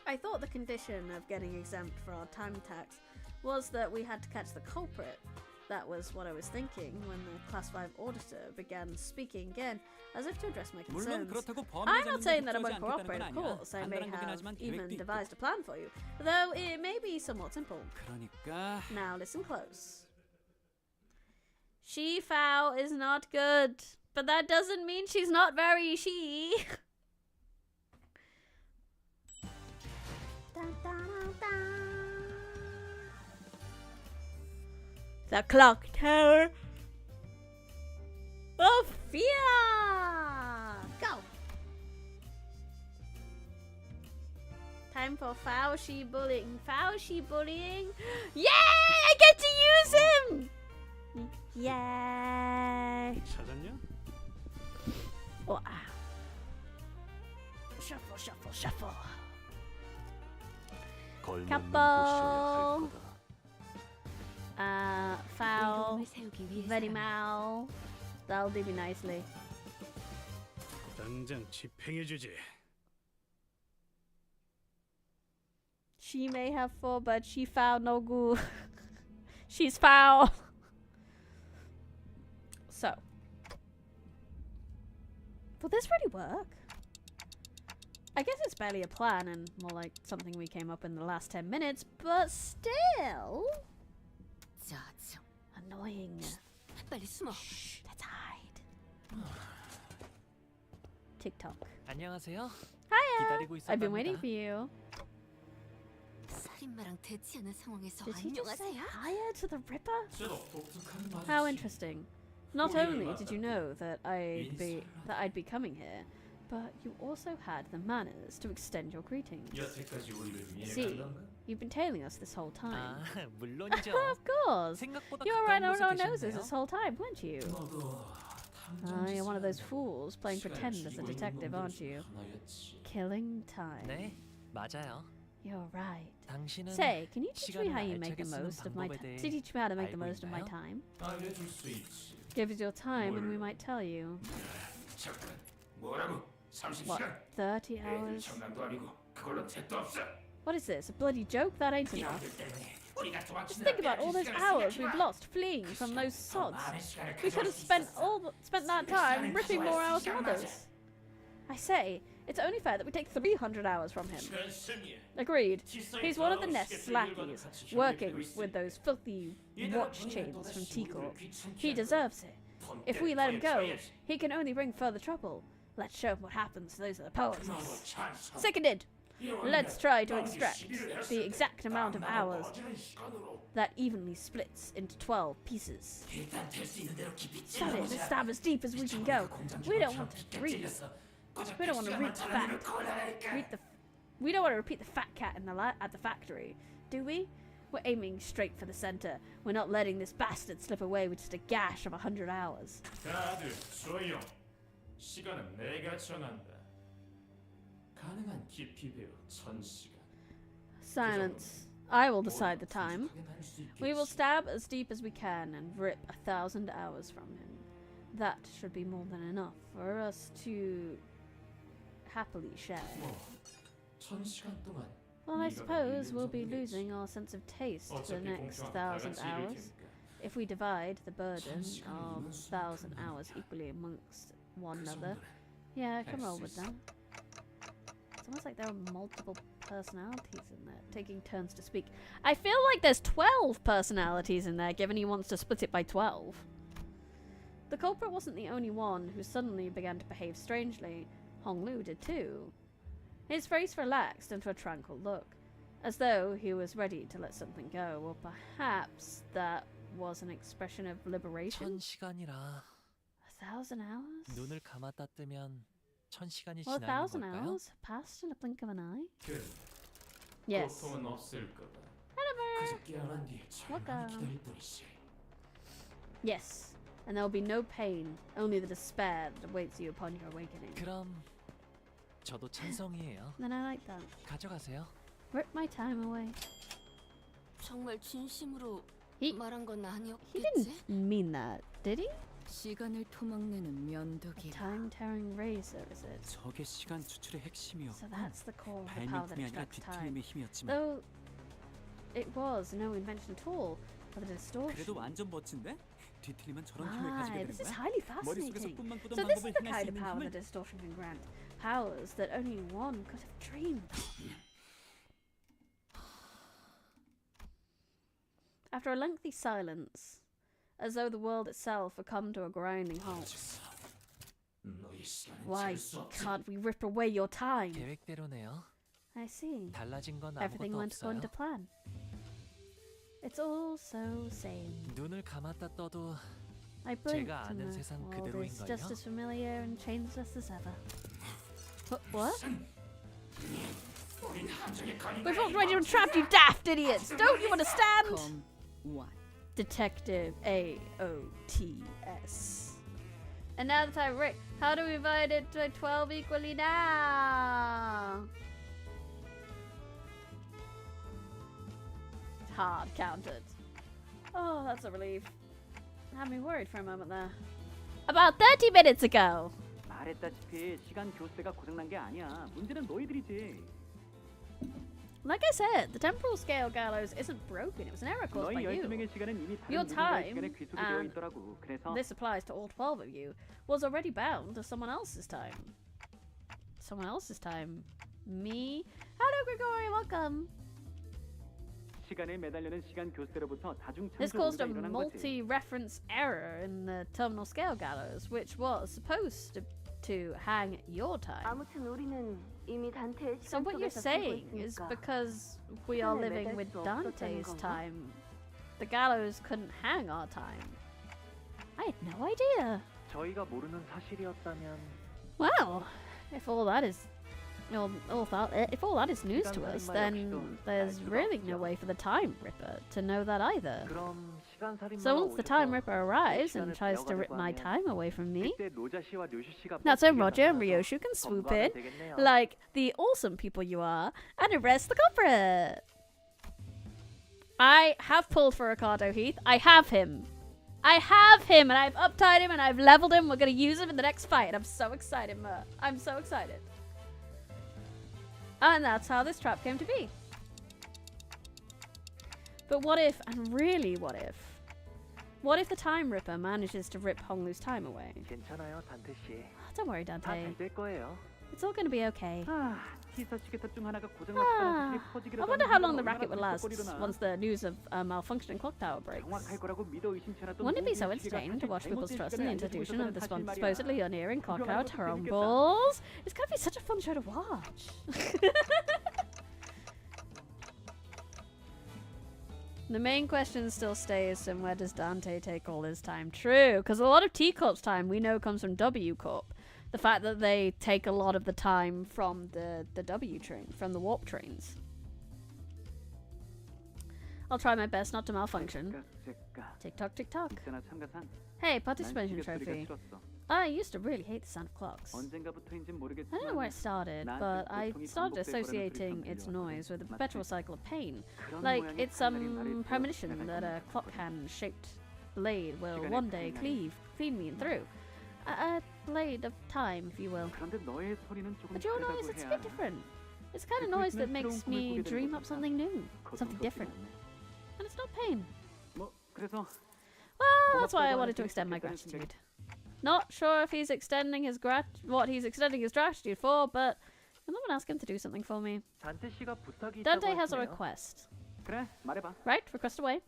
I thought the condition of getting exempt for our time tax was that we had to catch the culprit. That was what I was thinking when the Class 5 auditor began speaking again, as if to address my 물론 concerns. 그렇다고 I'm 범죄 not saying that I won't 잡는 데 cooperate, of course. I may 간단한 거긴 have 하지만 even 계획도 있고. devised a plan for you, though it may be somewhat simple. 그러니까 Now listen close. She fowl is not good, but that doesn't mean she's not very she. Dun, dun, dun, dun. The clock tower of fear. Go. Time for Fauci bullying. Fauci bullying. Yay! I get to use him. Yay! 찾았냐? Oh, ah. Shuffle, shuffle, shuffle. 걸맞는 Couple. 곳이어야 할 거다. Foul. 이름을 세우기 위해서 Very mal. That'll do me nicely. 당장 집행해주지. She may have four, but she foul no good. She's foul. So, will this really work? I guess it's barely a plan and more like something we came up in the last 10 minutes, but still 짜증. annoying. 빨리 숨어. Shh, let's hide. TikTok. 안녕하세요. Hiya. 기다리고 I've been waiting 있었답니다. for you. 살인마랑 대치하는 상황에서 Did he just say 안녕하세요? hiya to the Ripper? 저 독특한 맛이 How interesting. Not Oh, only yeah. did you know that I'd be coming here, but you also had the manners to extend your greetings. 여태까지 우리를 See, 미행한 건가? you've been tailing us this whole time. 아, 물론이죠. Of course. 생각보다 You were right 가까운 on our 곳에 noses this 계셨네요. whole time, weren't you? 너도 You're one of those fools playing 시간을 pretend as a 죽이고 있는 detective, 놈들 aren't 중 you? 하나였지. Killing time. 네, 맞아요. You're right. 당신은 Say, can you teach me 시간을 how you make the 알차게 쓰는 most of my 방법에 time? 대해 Teach me how to make the 알고 most of my 있나요? time. 알려줄 수 있지. Give us your time and we might tell you. 잠깐, 뭐라고? What, 30시간? 30 애들 hours? 장난도 아니고 그걸로 택도 없어. What is this? A bloody joke? That ain't enough. 이놈들 때문에 우리가 Just 도망치느라 think about all those 시간을 hours 생각해봐. we've lost fleeing from those 더 sods. 많은 시간을 We could 가져올 have 수 spent 있었어. spent that time ripping more hours from others. I say, it's only fair that we take 300 hours from him. 시간 승리에 Agreed. 지성이 He's one of the 더러운 Nest's 스케줄들과 lackeys, 같이 working 견디고 있으니 with those filthy 이대로 watch 보내면 chains 또다시 from 우리를 T-Corp. 귀찮게 He 할 거야. deserves it. If we let him go, 던져야지. he can only bring further trouble. Let's show him what happens to those other powers. 그놈의 찬성. Seconded. 이러면 Let's try to 나머지 extract 11을 했을 the 때 exact amount of 땀나고 hours 꺼지는 시간으로 that evenly splits into 12 pieces. 일단 될 수 있는 대로 깊이 Shut it, let's 찔러보자. stab as deep as we can go. We don't want to dream. 찔렸어. We don't want to we don't want to repeat the fat cat in at the factory, do we? We're aiming straight for the center. We're not letting this bastard slip away with just a gash of 100 hours. 다들 조용. 시간은 내가 정한다. 가능한 깊이 배워 1000시간. Silence. I will decide the time. We will stab as deep as we can and rip 1,000 hours from him. That should be more than enough for us to happily share. 1000시간 동안 Well, I suppose we'll be losing our sense of taste for the next 1,000 hours. If we divide the burden of 1,000 hours equally amongst one another. Yeah, I can roll with that. It's almost like there are multiple personalities in there, taking turns to speak. I feel like there's 12 personalities in there, given he wants to split it by 12. The culprit wasn't the only one who suddenly began to behave strangely. Hong Lu did too. His face relaxed into a tranquil look, as though he was ready to let something go, or perhaps that was an expression of liberation. 1000시간이라 1,000 hours? 눈을 감았다 뜨면 1000시간이 Well, 지나 1,000 있는 걸까요? hours passed in a blink of an eye. 그 Yes. 고통은 없을까봐. Hello. 그저 깨어난 뒤에 절망이 기다릴 뿐이지. Yes. And there will be no pain, only the despair that awaits you upon your awakening. 그럼 저도 찬성이에요. Then I like that. 가져가세요. Rip my time away. 정말 진심으로 He 말한 건 he 아니었겠지? didn't mean that, did he? 시간을 토막내는 면도기라. Time-tearing razor, is it? 저게 시간 추출의 핵심이었고 So that's the core of the power that 발명품이 아니라 extracts time. 뒤틀림의 힘이었지만 Though it was no invention at all for the distortion. 그래도 완전 멋진데? 뒤틀리면 저런 힘을 가지게 Right, 되는 this is 거야? highly 머릿속에서 fascinating. 꿈만 꾸던 So this is 방법을 the 행할 수 kind of 있는 power 힘을 that distortion can grant. Powers that only one could have dreamed of. After a lengthy silence, as though the world itself had come to a grinding halt. 너의 시간은 Why 잴수 없지. can't we rip away your time? 계획대로네요. I see. 달라진 건 Everything 아무것도 went according to 없어요. plan. It's all so same. 눈을 감았다 떠도 I blinked 제가 and 아는 the 세상 world is 그대로인걸요? just as familiar and changeless as ever. What? 우린 함정에 걸린 We've 거야, already 이 trapped you daft idiots! Don't you understand? Come what? Detective AOTS. And now that I've rigged, how do we divide it to 12 equally now? Hard counted. Oh, that's a relief. Had me worried for a moment there. About 30 minutes ago! 말했다시피 시간 교체가 고장난 게 아니야. 문제는 너희들이지. Like I said, the temporal scale gallows isn't broken. It was an error caused by 너희 you. 12명의 시간은 이미 Your 다른 누군가의 time 시간에 귀속이 되어 and 있더라고. 그래서 This applies to all 12 of you. Was already bound to someone else's time. Someone else's time. Me? Hello, Gregory. Welcome. 시간에 매달리는 시간 교체로부터 다중 This 참조 caused 오류가 a 일어난 거지. multi-reference error in the terminal scale gallows, which was supposed to hang your time. 아무튼 우리는 이미 단테의 So 시간 what you're 속에서 살고 saying is 있으니까 because we are 시간을 living 매달 with 수 없었다는 Dante's 건가? time, the gallows couldn't hang our time. I had no idea. 저희가 모르는 사실이었다면 Well, if all that is if all that is news to us, then there's really no way for the Time Ripper to know that either. 그럼 시간 살인마가 So once the Time 오셔서 Ripper arrives and 시간을 tries to rip 빼앗아가려고 my 하면 time away from me, 그때 로자 씨와 류시 씨가 that's when 멋지게 Roger and 나타나서 Ryoshu can swoop 검거하면 in, 되겠네요. like the awesome people you are, and arrest the culprit. I have pulled for Ricardo Heath. I have him. I have him, and I've uptied him, and I've leveled him. We're gonna use him in the next fight. I'm so excited, Mer. I'm so excited. And that's how this trap came to be. But what if, and really what if the Time Ripper manages to rip Honglu's time away? 괜찮아요, 단테 씨. Don't worry, 다 Dante. 잘 될 거예요. It's all gonna be okay. 티서치게터 중 하나가 고장났다는 소식이 I 퍼지기라도 wonder 하면 how long the 얼마나 racket would last 벅벅거리려나. once the news of a malfunctioning clock tower breaks. 정확할 거라고 믿어 의심치 않았던 Wouldn't it be so 모든 시계가 entertaining to 사실 watch people's 잘못된 trust in the 시간을 알고 institution 있었다는 of this 사실 말이야. supposedly unerring clock tower 구경하는 것도 재밌겠다. tumbles? It's gonna be such a fun show to watch. The main question still stays, and where does Dante take all his time? True, because a lot of T Corp's time we know comes from W Corp. the fact that they take a lot of the time from the W train, from the warp trains. I'll try my best not to malfunction. Tick tock, tick tock. 있잖아 참가상. Hey, 난 participation 시계 소리가 trophy. 싫었어. I used to really hate the sound of clocks. 언젠가부터인진 I don't know 모르겠지만 where it started, but I started associating its noise with a perpetual cycle of pain. 그런 Like 모양의 it's 칼날인 나를 premonition 태워줄 that a 때가 clock 있거든. hand-shaped blade will 시간의 one day 칼날이. cleave me through. A blade of time, if you will. 그런데 너의 소리는 조금 But your noise, 다르다고 it's a 해야 bit different. It's the kind of noise that makes me dream up something new, something different. And it's not pain. 뭐 그래서 Well, that's why I wanted to extend my gratitude. Not sure if he's extending his what he's extending his gratitude for, but I'm not gonna ask him to do something for me. 잔테 씨가 부탁이 있다고 Dante has a 하시네요. request. 그래 말해봐. Right? Request away.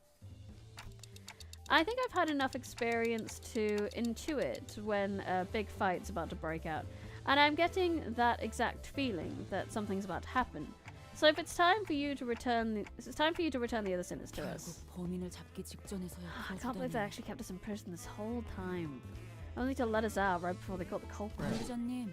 I think I've had enough experience to intuit when a big fight's about to break out. And I'm getting that exact feeling that something's about to happen. So if it's time for you to return the other sinners to us. 범인을 잡기 직전에서야 I can't believe they actually kept us in prison this whole time. Only to let us out right before they got the culprit. 부장님,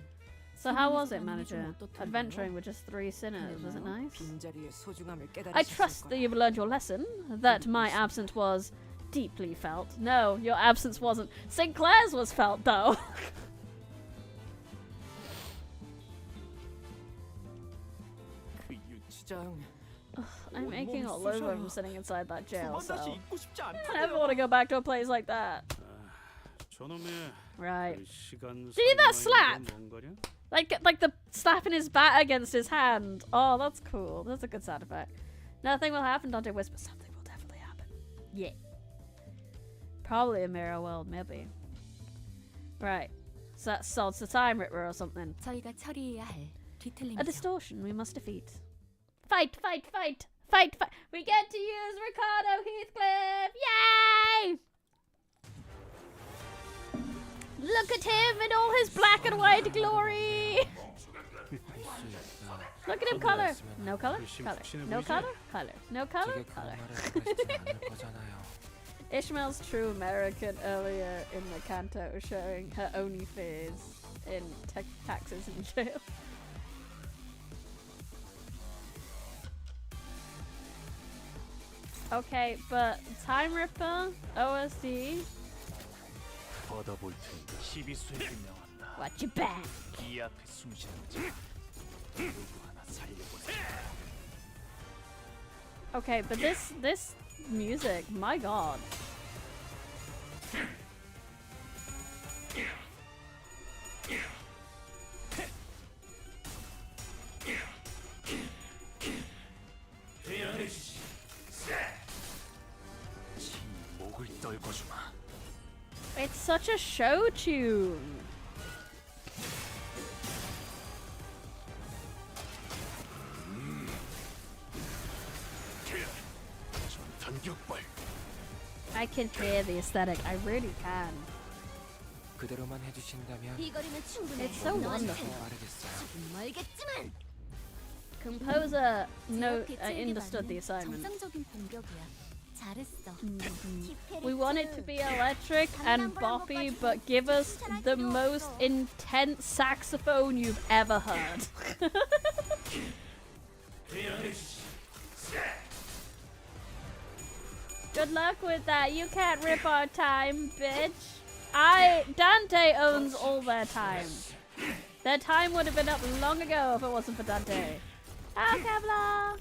So how was it, manager? Adventuring with just 3 sinners, was it nice? 빈자리의 소중함을 I trust that you've learned your lesson, that my absence was deeply felt. No, your absence wasn't. Sinclair's was felt, though. 그 유치장 I'm aching all over from sitting inside that jail 그만 다시 cell. 있고 싶지 I never want to go back to a place like that. 저놈의 Right. 시간 Did you hear that slap? 뭔가냐? Like the slapping his bat against his hand. Oh, that's cool. That's a good sound effect. Nothing will happen, Dante whispers. Something will definitely happen. Yeah. Probably a mirror world, maybe. Right. So that solves the time ripper or something. 저희가 처리해야 할 A 디텔링이죠. distortion we must defeat. Fight, fight, fight, fight, fight. We get to use Ricardo Heathcliff. Yay! Look at him in all his black and white glory. Look at him color. No color? Color. No color? Color. No color? 되게 그런 Color. 말을 하고 싶지 않을 거잖아요. Ishmael's true American earlier in the canto showing her only fears in taxes in jail. Okay, but Time Ripper, OSD, 받아볼 테니까 12수에 분명한다. watch your back. 이 앞에 숨쉬는 자 누구 하나 살려보자. Okay, but this music, my god. 지 목을 떨궈주마. It's such a show tune. 전격발. I can hear the aesthetic. I really can. 그대로만 해주신다면 이 거리는 충분해. It's so 너한텐 wonderful. 빠르겠어요. 조금 멀겠지만 Composer 이렇게 understood the 찔게 assignment. 정상적인 공격이야. 잘했어. We want it to be electric and boppy, but give us the most intense saxophone you've ever heard. Good luck with that. You can't rip our time, bitch. Dante owns all their time. Their time would have been up long ago if it wasn't for Dante. Ah, Kevlar!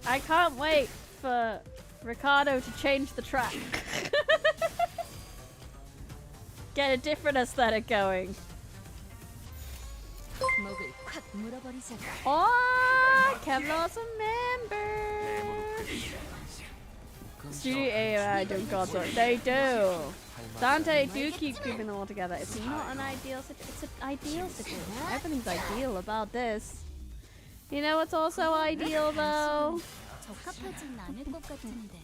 I can't wait for Ricardo to change the track. Get a different aesthetic going. 목을 콱 물어버리자. Oh, Kevlar's a member. Studio AI don't consort. They do. Dante do keep keeping them all together. It's not an ideal situation. It's an ideal situation. Everything's ideal about this. You know what's also ideal though? 적합하진 않을 것 같은데.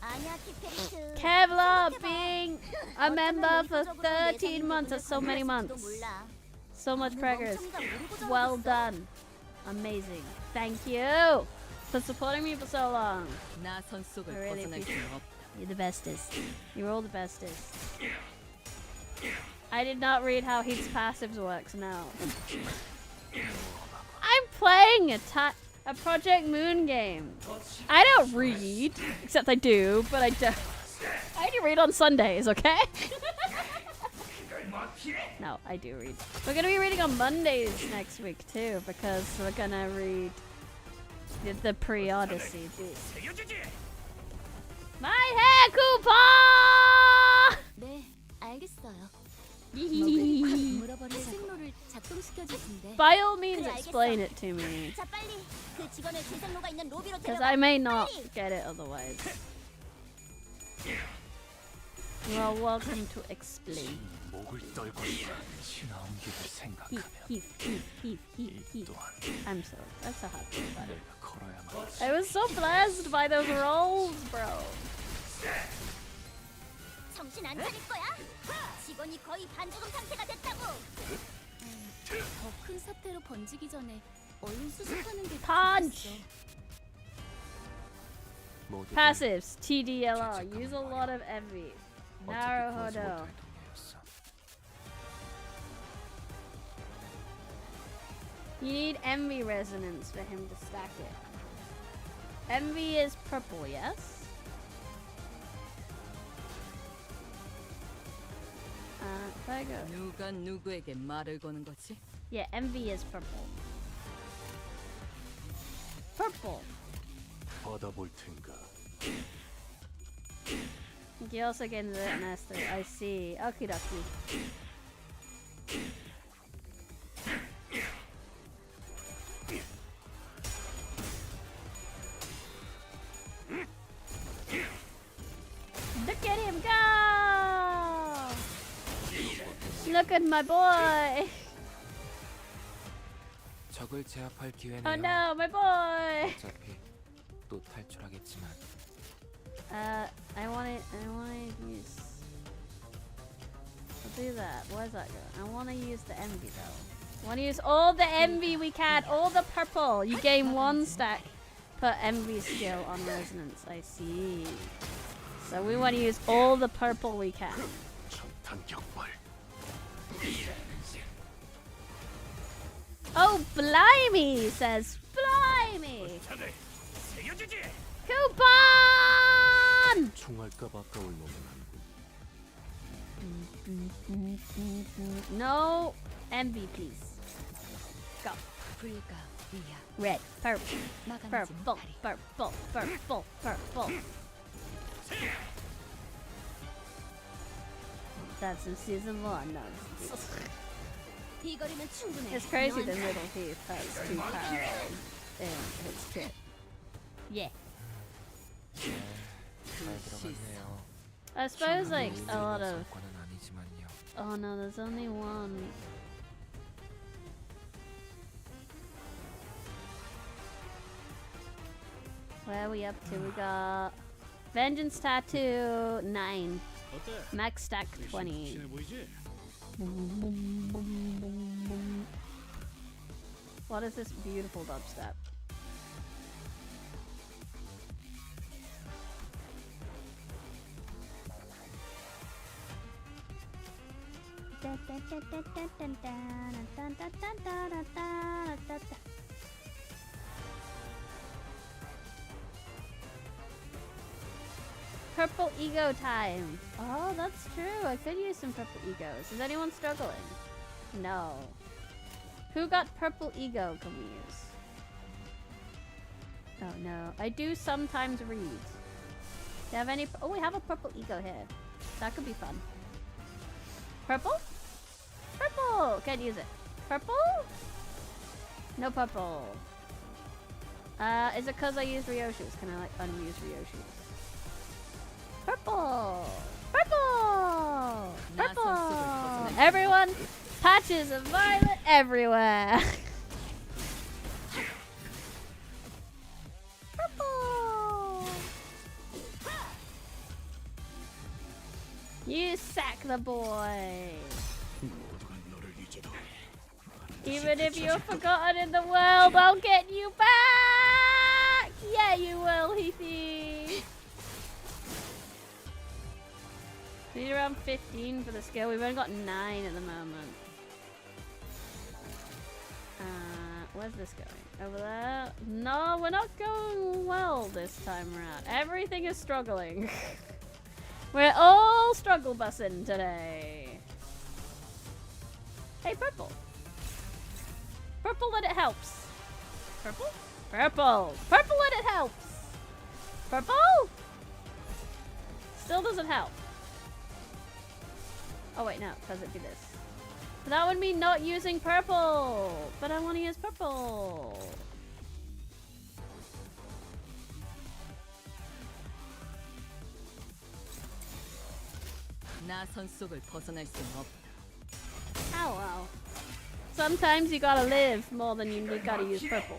아니야, 키페리트. Kevlar being a member for 13 months. That's so many months. So much progress. Well done. Amazing. Thank you for supporting me for so long. 나선 속을 I really 벗어날 appreciate 수는 없다. You're the bestest. You're all the bestest. I did not read how Heath's passives works now. I'm playing a Project Moon game. I don't read, except I do, but I don't. I only read on Sundays, okay? No, I do read. We're gonna be reading on Mondays next week too, because we're gonna read the pre-Odyssey. My hair coupon! 네, 알겠어요. By 물어버린 재생로를 작동시켜 주신대. all means, explain it to me, 자, 빨리 그 직원을 재생로가 있는 로비로 because 데려가. I may not get it otherwise. You are welcome to explain. 목을 떨고 신화 옮기를 생각하면 Heath. I'm so happy about it. 내가 걸어야만 I was so blessed by those rolls, bro. 정신 안 차릴 거야? 직원이 거의 반죽음 상태가 됐다고. 더 큰 사태로 번지기 전에 얼른 수습하는 게 Punch. 모두들 Passives, TDLR, use a lot of envy. Naruhodo. You need envy resonance for him to stack it. Envy is purple, yes? There you go. 누가 누구에게 말을 거는 거지? Yeah, envy is purple. Purple. 받아볼 텐가. You also get the Nestor. I see. Okie dokie. Look at him go! Look at my boy! 적을 제압할 기회네요. Oh no, my boy! 어차피 또 탈출하겠지만 I wanna use. I'll do that. Where's that go? I wanna use the envy though. Wanna use all the envy we can, all the purple. You gain 1 stack per envy skill on resonance. I see. So we wanna use all the purple we can. 전탄 격발. Oh, blimey, says blimey. Coupon! 총알값 아까울 놈은 아니군. No envy, please. Go. 불가이야. Red, purple, 막아내지 purple, 못하리. purple, purple, purple. That's in season 1. No. 이 거리면 충분해. It's crazy that Little Thief has 2 power in his kit. Yeah. 잘 들어갔네요. I suppose like a lot of. 성과는 아니지만요. Oh no, there's only one. Where are we up to? We got Vengeance Tattoo 9. Max stack 20. What is this beautiful dubstep? Purple ego time. Oh, that's true. I could use some purple egos. Is anyone struggling? No. Who got purple ego can we use? Oh no. I do sometimes read. Do you have any? Oh, we have a purple ego here. That could be fun. Purple? Purple! Can't use it. Purple? No purple. Is it because I used Ryoshi's? Can I like unuse Ryoshi's? Purple! Purple! Purple! Everyone, patches of violet everywhere. Purple! You sack the boy. Even if you're forgotten in the world, I'll get you back! Yeah, you will, Heathy. We need around 15 for the skill. We've only got 9 at the moment. Where's this going? Over there? No, we're not going well this time around. Everything is struggling. We're all struggle bussing today. Hey, purple. Purple when it helps. Purple? Purple. Purple when it helps. Purple? Still doesn't help. Oh wait, no, because it do this. But that would mean not using purple. But I want to use purple. 나선 속을 벗어날 수는 없다. Oh well. Sometimes you gotta live more than you gotta use purple.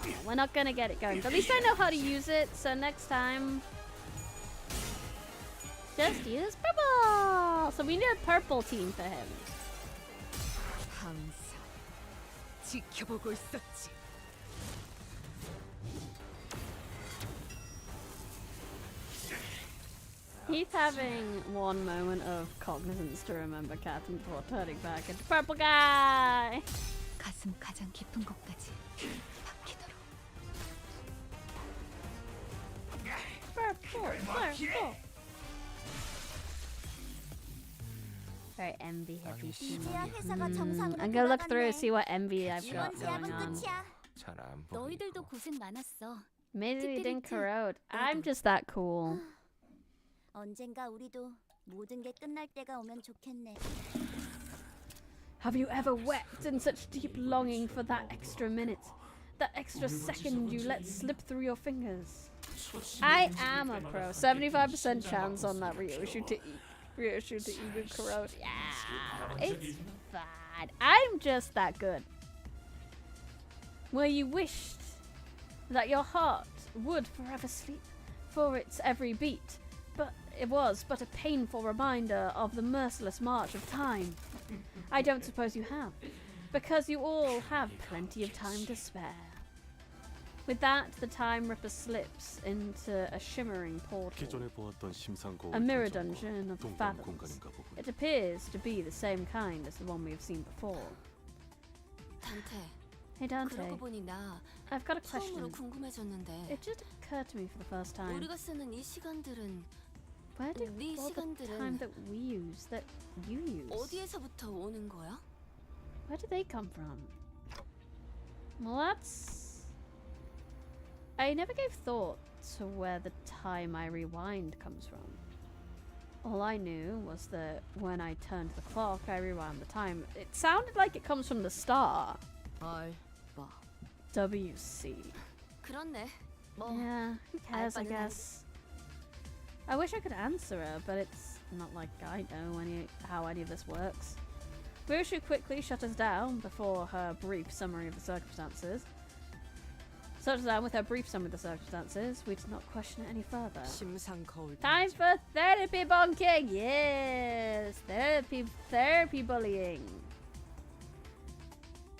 Oh, we're not gonna get it going. But at least I know how to use it, so next time just use purple. So we need a purple team for him. 항상 지켜보고 있었지. He's having one moment of cognizance to remember Catherine before turning back into purple guy. 가슴 가장 깊은 곳까지 박히도록. Purple, purple. Very envy heavy team. I'm gonna look through see what envy I've got going on. 잘안 너희들도 고생 많았어. Maybe we didn't corrode. I'm just that cool. 언젠가 우리도 모든 게 끝날 때가 오면 좋겠네. Have you ever wept in such deep longing for that extra minute? That extra second you let slip through your fingers? I am a pro. 75% chance on that reissue to even corrode. Yeah, it's fine. I'm just that good. Where you wished that your heart would forever sleep for its every beat. But it was but a painful reminder of the merciless march of time. I don't suppose you have, because you all have plenty of time to spare. With that, the Time Ripper slips into a shimmering portal, a mirror dungeon of fathoms. It appears to be the same kind as the one we have seen before. 단테. Hey Dante, 그러고 보니 나 I've got a question. 처음으로 궁금해졌는데. It just occurred to me for the first time. 우리가 쓰는 이 시간들은 Where did 네 all the 시간들은 time that we use, that you use, 어디에서부터 오는 거야? where did they come from? Well, that's... I never gave thought to where the time I rewind comes from. All I knew was that when I turned the clock, I rewound the time. It sounded like it comes from the star. 알바. WC. 그렇네. 뭐 Yeah, who cares, I 알바는 guess. I wish I could answer her, but it's not like I know how any of this works. Ryoshu quickly shut us down before her brief summary of the circumstances. Shut us down with her brief summary of the circumstances. We did not question it any further. 심상 거울. Time for therapy bonking! Yes! Therapy bullying.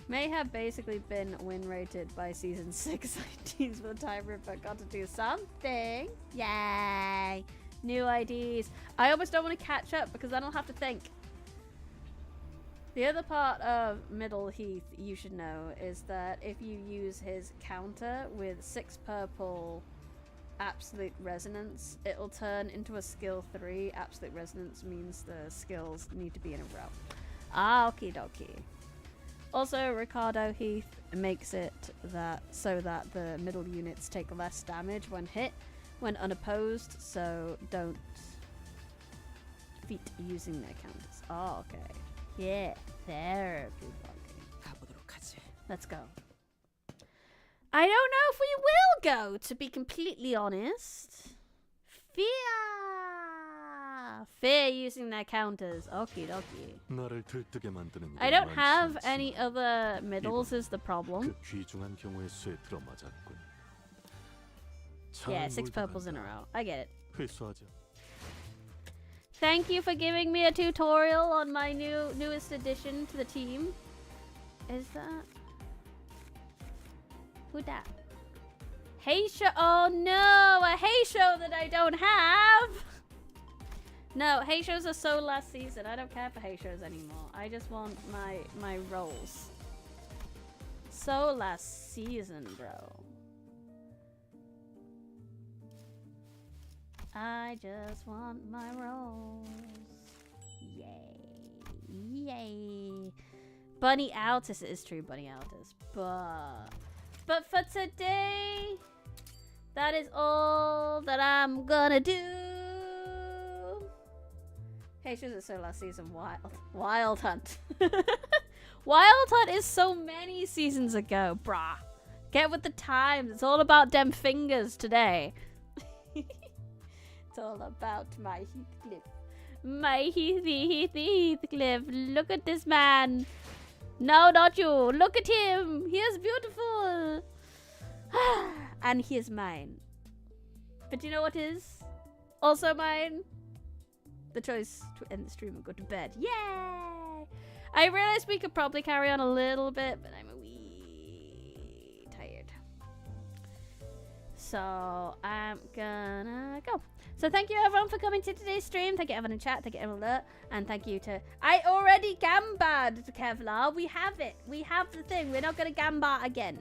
May have basically been win rated by season 6 IDs for the Time Ripper got to do something. Yay! New IDs. I almost don't want to catch up because then I'll have to think. The other part of Middle Heath you should know is that if you use his counter with 6 purple Absolute Resonance, it'll turn into a skill 3. Absolute Resonance means the skills need to be in a row. Ah, okie dokie. Also, Ricardo Heath makes it so that the middle units take less damage when hit, when unopposed, so don't defeat using their counters. Oh, okay. Yeah, therapy blocking. 가보도록 하지. Let's go. I don't know if we will go, to be completely honest. Fear using their counters. Okie dokie. 나를 들뜨게 만드는 I don't have any other middles is the problem. 그 귀중한 경우의 수에 들어맞았군. Yeah, 6 purples in a row. I get it. 회수하자. Thank you for giving me a tutorial on my newest addition to the team. Is that... Who that? Hey show. Oh no, a hey show that I don't have. No, hate shows are so last season. I don't care for hate shows anymore. I just want my roles. So last season, bro. I just want my roles. Yay. Yay. Bunny Altus. It is true, Bunny Altus. But for today, that is all that I'm gonna do. Hey, shows it so last season. Wild Hunt. Wild Hunt is so many seasons ago, brah. Get with the times. It's all about them fingers today. It's all about my Heathcliff. My Heathcliff. Look at this man. No, not you. Look at him. He is beautiful. And he is mine. But you know what is also mine? The choice to end the stream and go to bed. Yay! I realized we could probably carry on a little bit, but I'm a wee tired. So I'm gonna go. So thank you everyone for coming to today's stream. Thank you everyone in chat. Thank you everyone alert. And thank you to... I already gambarred Kevlar. We have it. We have the thing. We're not gonna gambar again.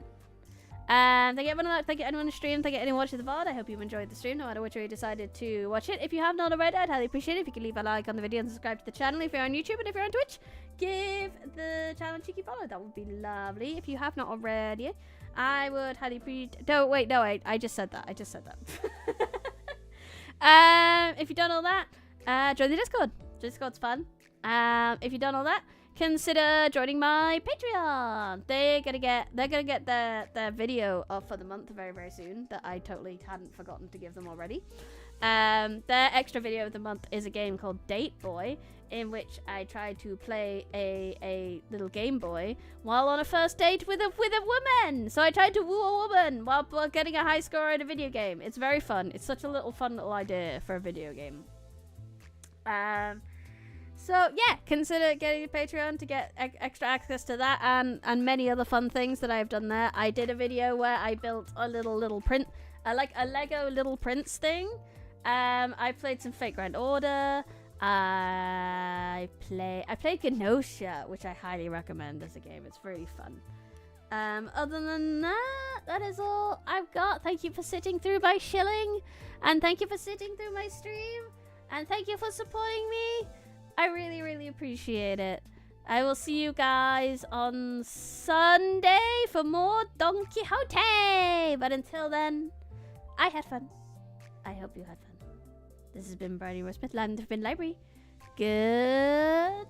Thank you everyone, thank you anyone on the stream, thank you anyone watching the VOD. I hope you've enjoyed the stream, no matter which way you decided to watch it. If you have not already, I'd highly appreciate it if you could leave a like on the video and subscribe to the channel. If you're on YouTube and if you're on Twitch, give the channel a cheeky follow. That would be lovely. If you have not already, I would highly appreciate... No, wait, no, I just said that. I just said that. If you've done all that, join the Discord. Discord's fun. If you've done all that, consider joining my Patreon. They're gonna get their video up for the month very, very soon that I totally hadn't forgotten to give them already. Their extra video of the month is a game called Date Boy, in which I try to play a little Game Boy while on a first date with a woman. So I tried to woo a woman while getting a high score in a video game. It's very fun. It's such a fun little idea for a video game. So yeah, consider getting a Patreon to get extra access to that and many other fun things that I've done there. I did a video where I built a little print, like a Lego Little Prince thing. I played some Fate Grand Order. I played Genosha, which I highly recommend as a game. It's really fun. Other than that, that is all I've got. Thank you for sitting through my shilling, and thank you for sitting through my stream, and thank you for supporting me. I really, really appreciate it. I will see you guys on Sunday for more Don Quixote. But until then, I had fun. I hope you had fun. This has been Briny Rose Smith, Land of Bin Library. Goodbye.